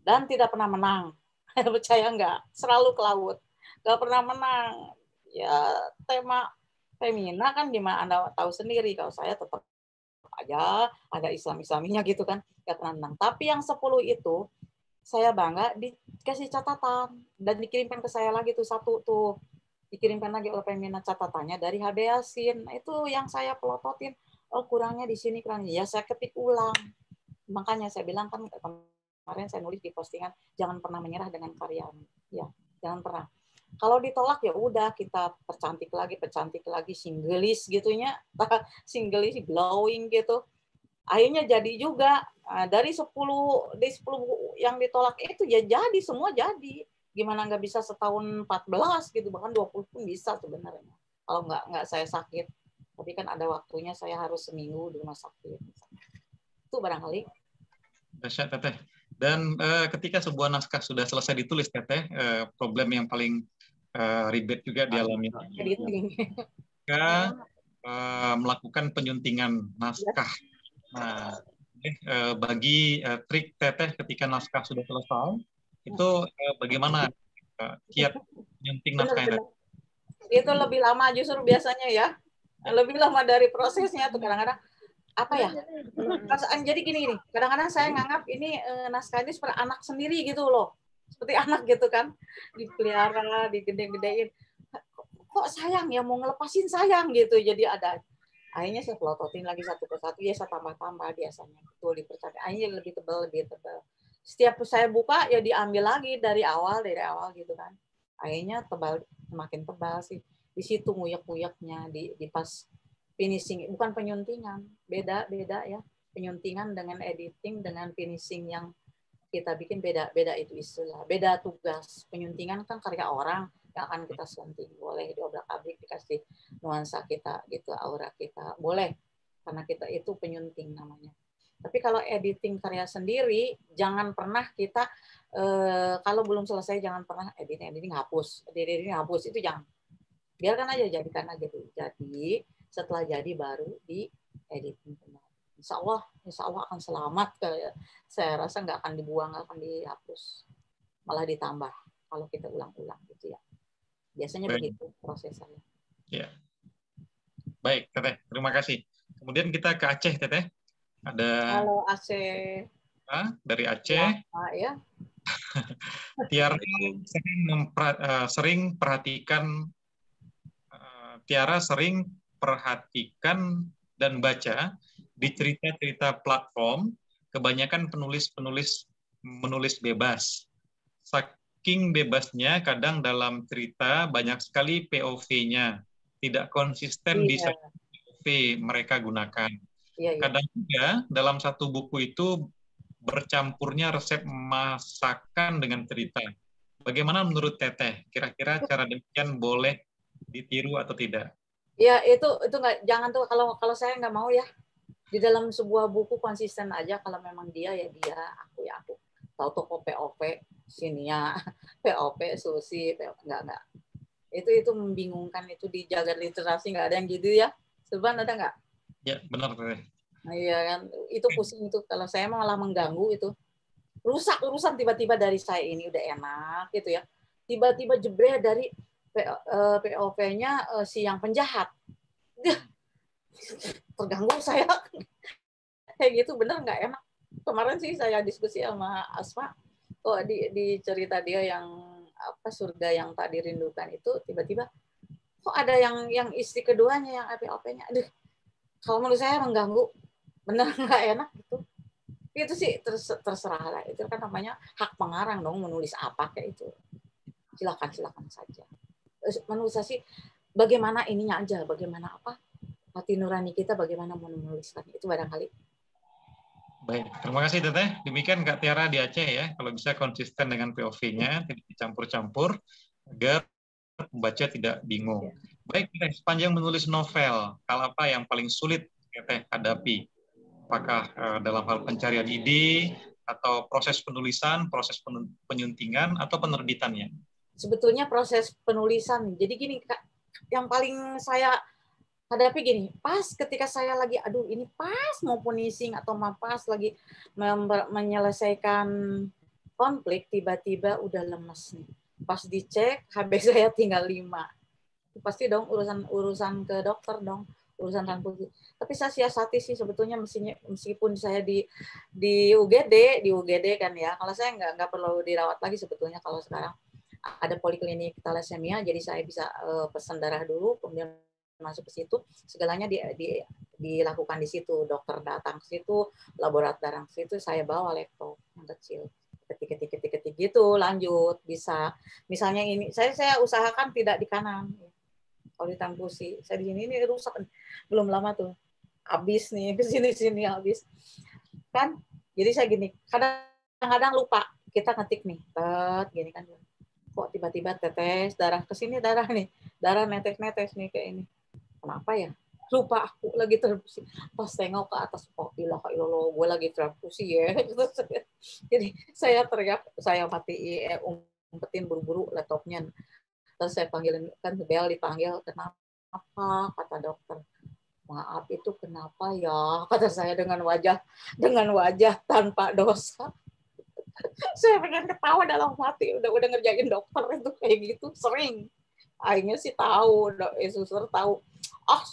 Dan tidak pernah menang. Percaya nggak? Selalu ke laut. Nggak pernah menang. Ya tema Femina kan gimana Anda tahu sendiri. Kalau saya tetap aja ada Islam-Islaminya gitu kan. Nggak pernah menang. Tapi yang 10 itu saya bangga dikasih catatan dan dikirimkan ke saya lagi tuh satu tuh. Dikirimkan lagi oleh Femina catatannya dari HB Yasin. Nah, itu yang saya pelototin. Oh, kurangnya di sini, kurangnya. Ya, saya ketik ulang. Makanya saya bilang kan kemarin saya nulis di postingan, jangan pernah menyerah dengan karyamu. Ya, jangan pernah. Kalau ditolak ya udah kita percantik lagi, singleis gitunya. Singleis glowing gitu. Akhirnya jadi juga. Dari 10 yang ditolak itu ya jadi, semua jadi. Gimana nggak bisa setahun 14 gitu, bahkan 20 pun bisa sebenarnya. Kalau nggak saya sakit. Tapi kan ada waktunya saya harus seminggu di rumah sakit. Itu barangkali. Dahsyat Teteh. Dan ketika sebuah naskah sudah selesai ditulis Teteh, problem yang paling ribet juga dialami. Melakukan penyuntingan naskah. Nah, bagi trik Teteh ketika naskah sudah selesai, itu bagaimana kiat menyunting naskahnya? Itu lebih lama justru biasanya ya. Lebih lama dari prosesnya tuh kadang-kadang apa ya? Jadi gini, kadang-kadang saya nganggap ini naskah ini seperti anak sendiri gitu loh. Seperti anak gitu kan. Dipelihara, digede-gedein. Kok sayang ya, mau ngelepasin sayang gitu. Jadi ada akhirnya saya pelototin lagi satu persatu, ya saya tambah-tambah biasanya. Betul dipercaya. Akhirnya lebih tebal. Setiap saya buka ya diambil lagi dari awal gitu kan. Akhirnya semakin tebal sih. Di situ nguyek-nguyeknya di pas finishing, bukan penyuntingan, beda ya. Penyuntingan dengan editing dengan finishing yang kita bikin beda itu istilah. Beda tugas. Penyuntingan kan karya orang yang akan kita sunting, boleh diobrak-abrik dikasih nuansa kita gitu, aura kita, boleh, karena kita itu penyunting namanya. Tapi kalau editing karya sendiri, jangan pernah kita kalau belum selesai jangan pernah editing hapus itu jangan. Biarkan aja, jadikan aja dulu. Jadi setelah jadi baru di editing kembali. Insya Allah akan selamat. Saya rasa nggak akan dibuang, nggak akan dihapus, malah ditambah kalau kita ulang-ulang gitu ya. Biasanya begitu proses saya. Ya. Baik, Teteh. Terima kasih. Kemudian kita ke Aceh, Teteh. Ada Halo Aceh. Dari Aceh. Ya. Tiara sering perhatikan dan baca di cerita-cerita platform, kebanyakan penulis-penulis menulis bebas. Saking bebasnya, kadang dalam cerita banyak sekali POV-nya, tidak konsisten di POV mereka gunakan. Kadang juga dalam satu buku itu bercampurnya resep masakan dengan cerita. Bagaimana menurut Teteh? Kira-kira cara demikian boleh ditiru atau tidak? Ya itu nggak, jangan tuh, kalau saya nggak mau ya. Di dalam sebuah buku konsisten aja, kalau memang dia ya dia, aku ya aku. Tahu toko POV sini ya, POV Susi, enggak. Itu membingungkan, itu di jagat literasi nggak ada yang gitu ya. Sebenarnya ada nggak? Ya benar Teteh. Nah, iya kan, itu pusing itu. Kalau saya malah mengganggu itu. Rusak urusan tiba-tiba dari saya ini udah enak gitu ya. Tiba-tiba jebret dari POV-nya si yang penjahat. Terganggu saya. Kayak gitu bener nggak enak. Kemarin sih saya diskusi sama Asma. Kok di cerita dia yang apa surga yang tak dirindukan itu tiba-tiba kok ada yang istri keduanya yang POV-nya. Aduh, kalau menurut saya mengganggu. Bener nggak enak gitu. Itu sih terserah lah, itu kan namanya hak pengarang dong, menulis apa kayak itu, silakan saja. Menurut saya sih bagaimana ininya aja, bagaimana apa hati nurani kita, bagaimana menuliskan itu barangkali. Baik, terima kasih Teteh. Demikian Kak Tiara di Aceh ya, kalau bisa konsisten dengan POV-nya, tidak dicampur-campur agar pembaca tidak bingung. Baik Teteh, sepanjang menulis novel, hal apa yang paling sulit Teteh hadapi? Apakah dalam hal pencarian ide, atau proses penulisan, proses penyuntingan, atau penerbitannya? Sebetulnya proses penulisan. Jadi gini, Kak, yang paling saya hadapi gini, pas ketika saya lagi, aduh ini pas mau finishing atau pas lagi menyelesaikan konflik, tiba-tiba udah lemes nih. Pas dicek, HB saya tinggal 5. Pasti dong urusan ke dokter dong. Urusan transfusi. Tapi saya siasati sih sebetulnya, meskipun saya di UGD kan ya. Kalau saya nggak perlu dirawat lagi sebetulnya kalau sekarang ada poliklinik thalassemia, jadi saya bisa pesan darah dulu, kemudian masuk ke situ, segalanya dilakukan di situ. Dokter datang ke situ, laboratorium darah ke situ, saya bawa laptop yang kecil. Ketik gitu, lanjut bisa. Misalnya ini saya usahakan tidak di kanan. Kalau di transfusi, saya di sini ini rusak, belum lama tuh, habis nih ke sini habis, kan? Jadi saya gini, kadang-kadang lupa kita ngetik nih, gini kan, kok tiba-tiba tetes darah ke sini, darah netes nih kayak ini, kenapa ya? Lupa, aku lagi transfusi, pas tengok ke atas, oh ilah gue lagi transfusi ya. Jadi saya teriak, saya matiin, umpetin buru-buru laptopnya. Terus saya panggilin, kan bel dipanggil, kenapa, kata dokter. Maaf, itu kenapa ya, kata saya dengan wajah tanpa dosa. Saya pengen ketawa dalam hati, udah ngerjain dokter itu kayak gitu sering. Akhirnya sih tahu, suster tahu.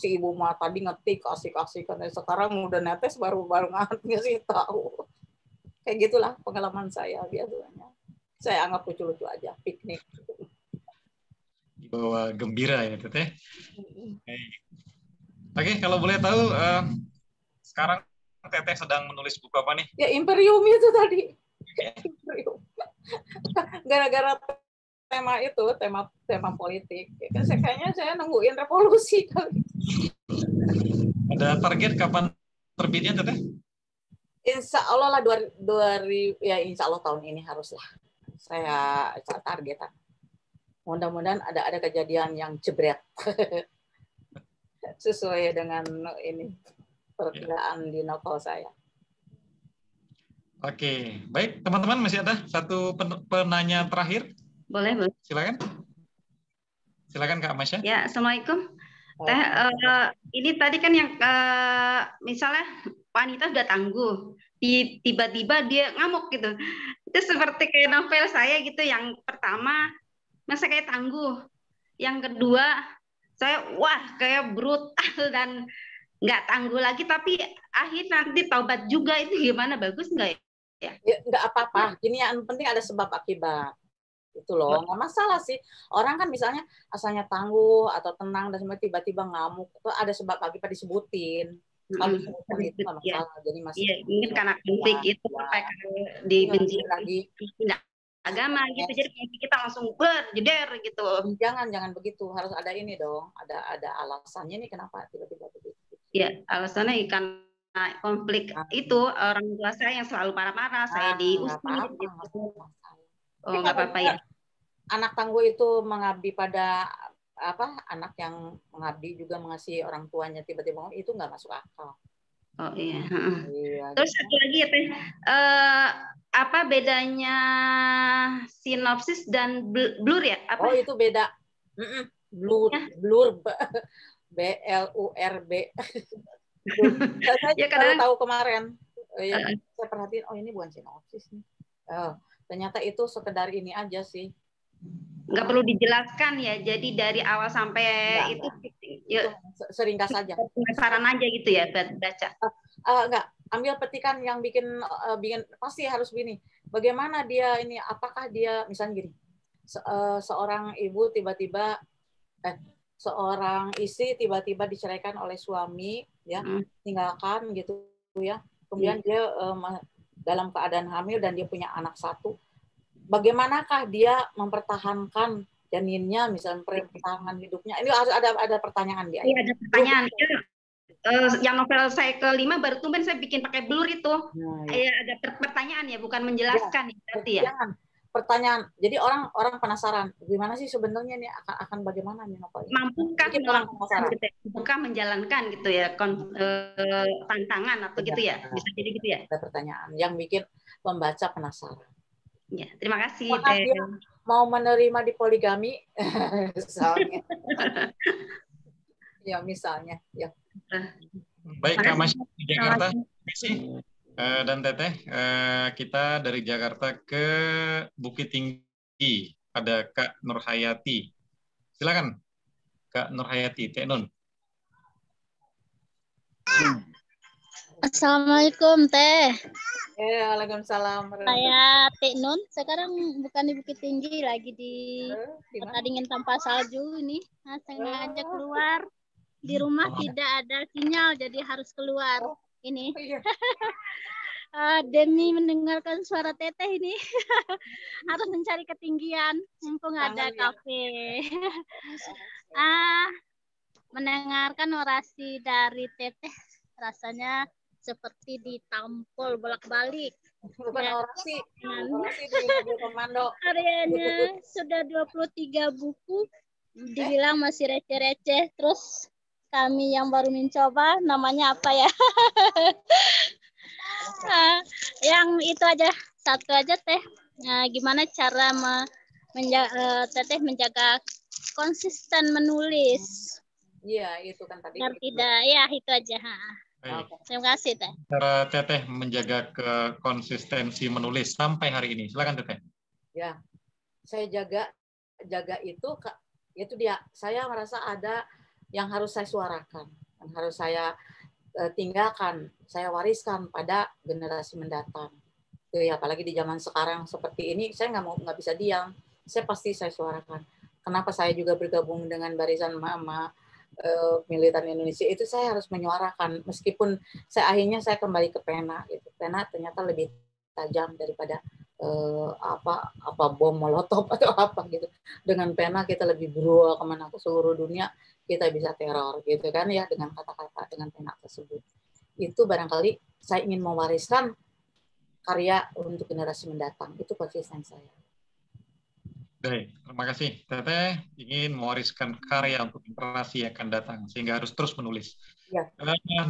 Si ibu mah tadi ngetik asik-asik, kan sekarang udah netes baru ngatnya sih tahu. Kayak gitulah pengalaman saya biasanya. Saya anggap lucu-lucu aja, piknik. Bahwa gembira ya Teteh. Oke, kalau boleh tahu sekarang Teteh sedang menulis buku apa nih? Ya Imperium itu tadi. Imperium. Gara-gara tema politik. Kayaknya saya nungguin revolusi kali. Ada target kapan terbitnya Teteh? Insya Allah lah insya Allah tahun ini haruslah. Saya targetan. Mudah-mudahan ada kejadian yang jebret sesuai dengan ini perkiraan di novel saya. Oke, baik teman-teman, masih ada satu penanya terakhir. Boleh. Silakan Kak Masya. Ya, assalamualaikum. Teh, ini tadi kan yang misalnya wanita sudah tangguh, tiba-tiba dia ngamuk gitu. Itu seperti kayak novel saya gitu. Yang pertama masa kayak tangguh, yang kedua saya kayak brutal dan nggak tangguh lagi, tapi akhir nanti taubat juga, itu gimana, bagus nggak ya? Ya nggak apa-apa, gini yang penting ada sebab akibat itu loh, nggak masalah sih. Orang kan misalnya asalnya tangguh atau tenang dan semua tiba-tiba ngamuk, itu ada sebab akibat disebutin. Kalau disebutkan itu nggak masalah. Jadi masih iya, mungkin karena konflik itu sampai dibenci lagi pindah agama gitu, jadi kita langsung jeder gitu. Jangan begitu, harus ada ini dong, ada alasannya nih kenapa tiba-tiba begitu. Ya, alasannya karena konflik itu orang tua saya yang selalu marah-marah, saya diusir gitu. Oh, nggak apa-apa ya. Anak tangguh itu mengabdi pada anak yang mengabdi juga mengasihi orang tuanya, tiba-tiba itu nggak masuk akal. Oh iya. Terus satu lagi ya Teh, apa bedanya sinopsis dan blur ya? Apa? Oh itu beda. Blur, BLURB. Saya baru tahu kemarin. Saya perhatiin, oh ini bukan sinopsis nih. Ternyata itu sekedar ini aja sih. Nggak perlu dijelaskan ya, jadi dari awal sampai itu seringkas saja. Penasaran aja gitu ya baca. Enggak, ambil petikan yang bikin pasti harus begini. Bagaimana dia ini? Apakah dia misalnya gini, seorang ibu tiba-tiba seorang istri tiba-tiba diceraikan oleh suami, ya, tinggalkan gitu ya. Kemudian dia dalam keadaan hamil dan dia punya anak satu. Bagaimanakah dia mempertahankan janinnya, misalnya mempertahankan hidupnya? Ini harus ada pertanyaan dia. Iya, ada pertanyaan. Yang novel saya kelima baru tumben saya bikin pakai blur itu. Ada pertanyaan ya, bukan menjelaskan berarti ya. Jangan. Pertanyaan. Jadi orang penasaran, gimana sih sebenarnya nih akan bagaimana nih novel ini? Mampukah menjalankan gitu ya tantangan atau gitu ya? Bisa jadi gitu ya. Ada pertanyaan yang bikin pembaca penasaran. Ya, terima kasih. Apakah dia mau menerima di poligami? Misalnya. Ya, misalnya. Ya. Baik, Kak Masya di Jakarta. Dan Teteh, kita dari Jakarta ke Bukit Tinggi. Ada Kak Nurhayati. Silakan, Kak Nurhayati, Teh Nun. Assalamualaikum, Teh. Waalaikumsalam. Saya Teh Nun. Sekarang bukan di Bukit Tinggi, lagi di Kota Dingin tanpa salju ini. Nah, sengaja keluar. Di rumah tidak ada sinyal, jadi harus keluar. Ini. Demi mendengarkan suara Teteh ini. Harus mencari ketinggian. Mumpung ada kafe. Mendengarkan orasi dari Teteh rasanya seperti ditampol bolak-balik. Bukan orasi di mobil komando. Karyanya sudah 23 buku, dibilang masih receh-receh. Terus kami yang baru mencoba, namanya apa ya? Yang itu aja, satu aja Teh. Gimana cara Teteh menjaga konsisten menulis? Iya, itu kan tadi. Biar tidak, ya itu aja. Terima kasih Teh. Cara Teteh menjaga konsistensi menulis sampai hari ini. Silakan Teteh. Ya, saya jaga itu dia. Saya merasa ada yang harus saya suarakan, yang harus saya tinggalkan, saya wariskan pada generasi mendatang. Ya, apalagi di zaman sekarang seperti ini, saya nggak bisa diam. Saya suarakan. Kenapa saya juga bergabung dengan barisan Mama Militan Indonesia itu, saya harus menyuarakan meskipun akhirnya saya kembali ke pena gitu. Pena ternyata lebih tajam daripada bom molotov atau apa gitu. Dengan pena kita lebih beruang kemana ke seluruh dunia, kita bisa teror gitu kan ya, dengan kata-kata, dengan pena tersebut. Itu barangkali saya ingin mewariskan karya untuk generasi mendatang. Itu konsisten saya. Baik, terima kasih. Teteh ingin mewariskan karya untuk generasi yang akan datang, sehingga harus terus menulis. Ya.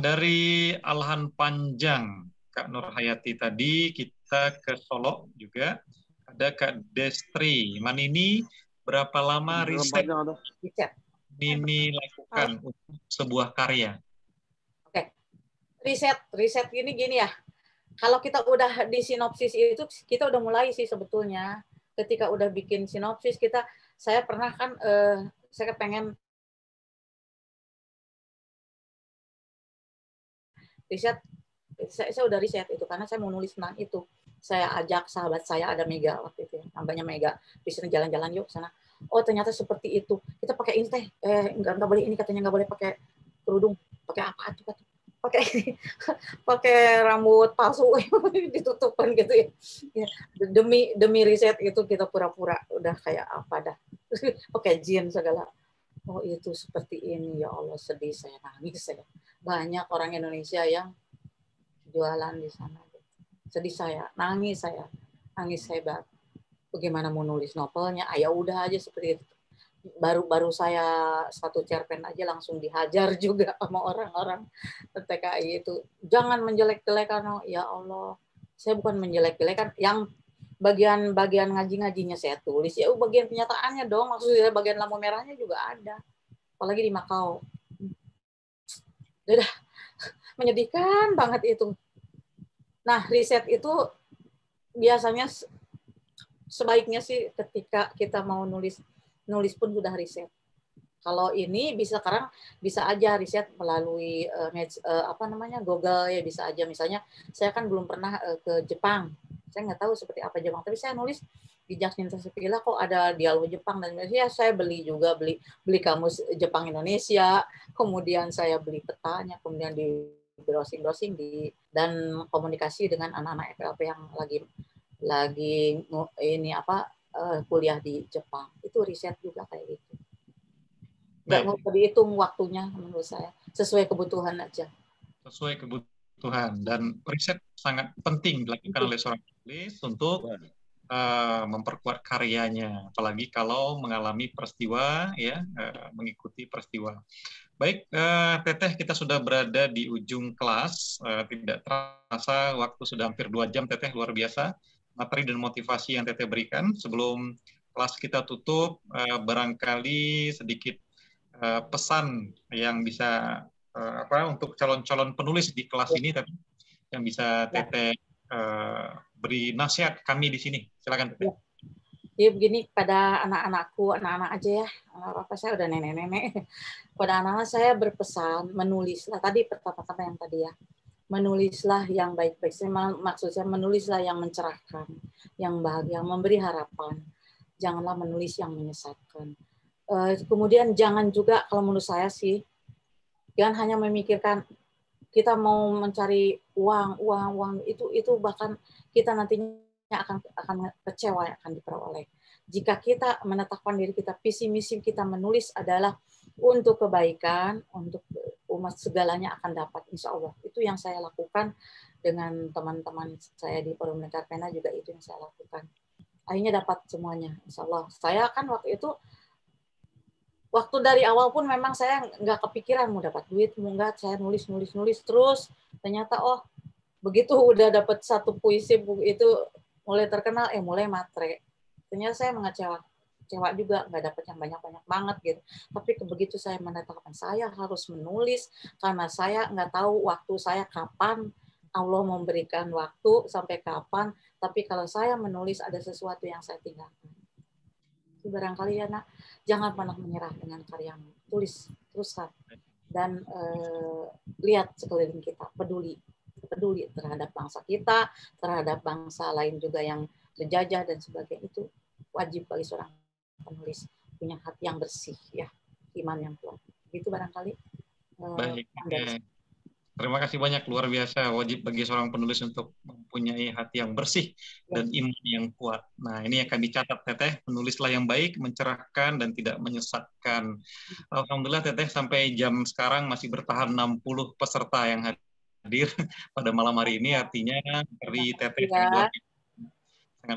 Dari Alahan Panjang, Kak Nurhayati tadi, kita ke Solo juga. Ada Kak Destri. Manini, berapa lama riset Nini lakukan untuk sebuah karya? Oke, riset gini ya. Kalau kita udah di sinopsis itu, kita udah mulai sih sebetulnya. Ketika udah bikin sinopsis saya pernah kan saya pengen riset, saya udah riset itu karena saya mau nulis tentang itu. Saya ajak sahabat saya, ada Mega waktu itu, namanya Mega, di sini jalan-jalan yuk sana. Oh ternyata seperti itu. Kita pakai ini teh, nggak boleh ini katanya, nggak boleh pakai kerudung, pakai apa tuh? pakai rambut palsu ditutupkan gitu ya. Demi riset itu kita pura-pura udah kayak apa dah. Pakai jin segala. Oh itu seperti ini, ya Allah, sedih saya, nangis saya. Banyak orang Indonesia yang jualan di sana. Sedih saya, nangis hebat. Bagaimana mau nulis novelnya? Ya udah aja seperti itu. Baru saya satu cerpen aja langsung dihajar juga sama orang-orang TKI itu. Jangan menjelek-jelekan, ya Allah. Saya bukan menjelek-jelekan, yang bagian ngaji-ngajinya saya tulis, ya bagian kenyataannya dong, maksudnya bagian lampu merahnya juga ada, apalagi di Makau. Udah menyedihkan banget itu. Nah, riset itu biasanya sebaiknya sih ketika kita mau nulis pun sudah riset. Kalau ini sekarang bisa aja riset melalui Google ya, bisa aja. Misalnya saya kan belum pernah ke Jepang. Saya nggak tahu seperti apa Jepang, tapi saya nulis di Jasminta Sepila kok ada dialog Jepang dan Indonesia. Saya beli kamus Jepang Indonesia, kemudian saya beli petanya, kemudian di browsing dan komunikasi dengan anak-anak FLP yang lagi kuliah di Jepang. Itu riset juga kayak gitu. Nggak mau dihitung waktunya menurut saya, sesuai kebutuhan aja. Sesuai kebutuhan, dan riset sangat penting dilakukan oleh seorang penulis untuk memperkuat karyanya, apalagi kalau mengalami peristiwa, ya, mengikuti peristiwa. Baik, Teteh, kita sudah berada di ujung kelas. Tidak terasa waktu sudah hampir 2 jam, Teteh, luar biasa materi dan motivasi yang Teteh berikan. Sebelum kelas kita tutup, barangkali sedikit pesan yang bisa untuk calon-calon penulis di kelas ini, tapi yang bisa Teteh beri nasihat kami di sini. Silakan, Teteh. Ya begini, pada anak-anakku, anak-anak aja ya, apa saya udah nenek-nenek. Pada anak-anak saya berpesan, menulislah. Tadi pertama-tama yang tadi ya, menulislah yang baik-baik. Maksud saya menulislah yang mencerahkan, yang bahagia, memberi harapan. Janganlah menulis yang menyesatkan. Kemudian jangan juga, kalau menurut saya sih, jangan hanya memikirkan kita mau mencari uang itu bahkan kita nantinya akan kecewa yang akan diperoleh. Jika kita menetapkan diri kita, visi misi kita menulis adalah untuk kebaikan, untuk umat, segalanya akan dapat, insya Allah. Itu yang saya lakukan dengan teman-teman saya di Forum Lingkar Pena, juga itu yang saya lakukan. Akhirnya dapat semuanya, insya Allah. Saya kan waktu dari awal pun memang saya nggak kepikiran mau dapat duit, nggak, saya nulis terus. Ternyata begitu udah dapat satu puisi buku itu mulai terkenal, mulai matre. Ternyata saya kecewa juga, nggak dapat yang banyak-banyak banget gitu. Tapi begitu saya menetapkan saya harus menulis karena saya nggak tahu waktu saya kapan, Allah memberikan waktu sampai kapan. Tapi kalau saya menulis ada sesuatu yang saya tinggalkan. Barangkali ya nak, jangan pernah menyerah dengan karyamu. Teruskan dan lihat sekeliling kita, peduli terhadap bangsa kita, terhadap bangsa lain juga yang terjajah dan sebagainya. Itu wajib bagi seorang penulis, punya hati yang bersih, ya, iman yang kuat. Itu barangkali. Baik. Terima kasih banyak, luar biasa. Wajib bagi seorang penulis untuk mempunyai hati yang bersih dan iman yang kuat. Nah, ini akan dicatat, Teteh. Menulislah yang baik, mencerahkan, dan tidak menyesatkan. Alhamdulillah, Teteh, sampai jam sekarang masih bertahan 60 peserta yang hadir pada malam hari ini. Artinya dari Teteh sangat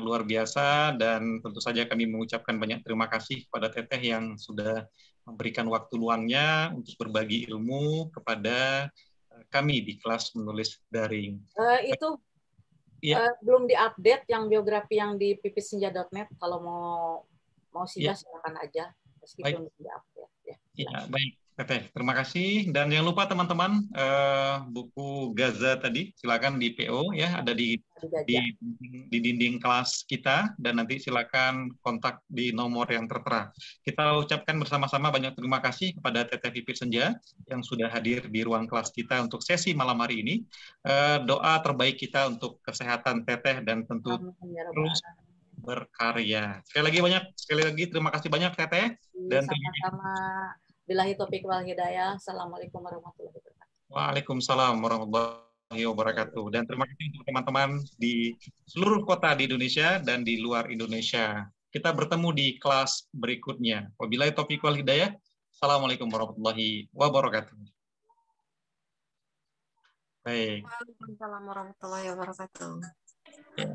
luar biasa, dan tentu saja kami mengucapkan banyak terima kasih kepada Teteh yang sudah memberikan waktu luangnya untuk berbagi ilmu kepada kami di kelas menulis daring. Itu belum diupdate yang biografi yang di pipisenja.net. Kalau mau sidak silakan aja, meskipun belum diupdate. Ya, baik, Teteh. Terima kasih. Dan jangan lupa teman-teman, buku Gaza tadi silakan di PO ya, ada di dinding kelas kita, dan nanti silakan kontak di nomor yang tertera. Kita ucapkan bersama-sama banyak terima kasih kepada Teteh Pipit Senja yang sudah hadir di ruang kelas kita untuk sesi malam hari ini. Doa terbaik kita untuk kesehatan Teteh dan tentu terus berkarya. Sekali lagi terima kasih banyak Teteh, dan sama-sama. Billahi taufiq wal hidayah. Assalamualaikum warahmatullahi wabarakatuh. Waalaikumsalam warahmatullahi wabarakatuh. Dan terima kasih untuk teman-teman di seluruh kota di Indonesia dan di luar Indonesia. Kita bertemu di kelas berikutnya. Wabillahi taufiq wal hidayah. Assalamualaikum warahmatullahi wabarakatuh. Baik. Waalaikumsalam warahmatullahi wabarakatuh. Ya.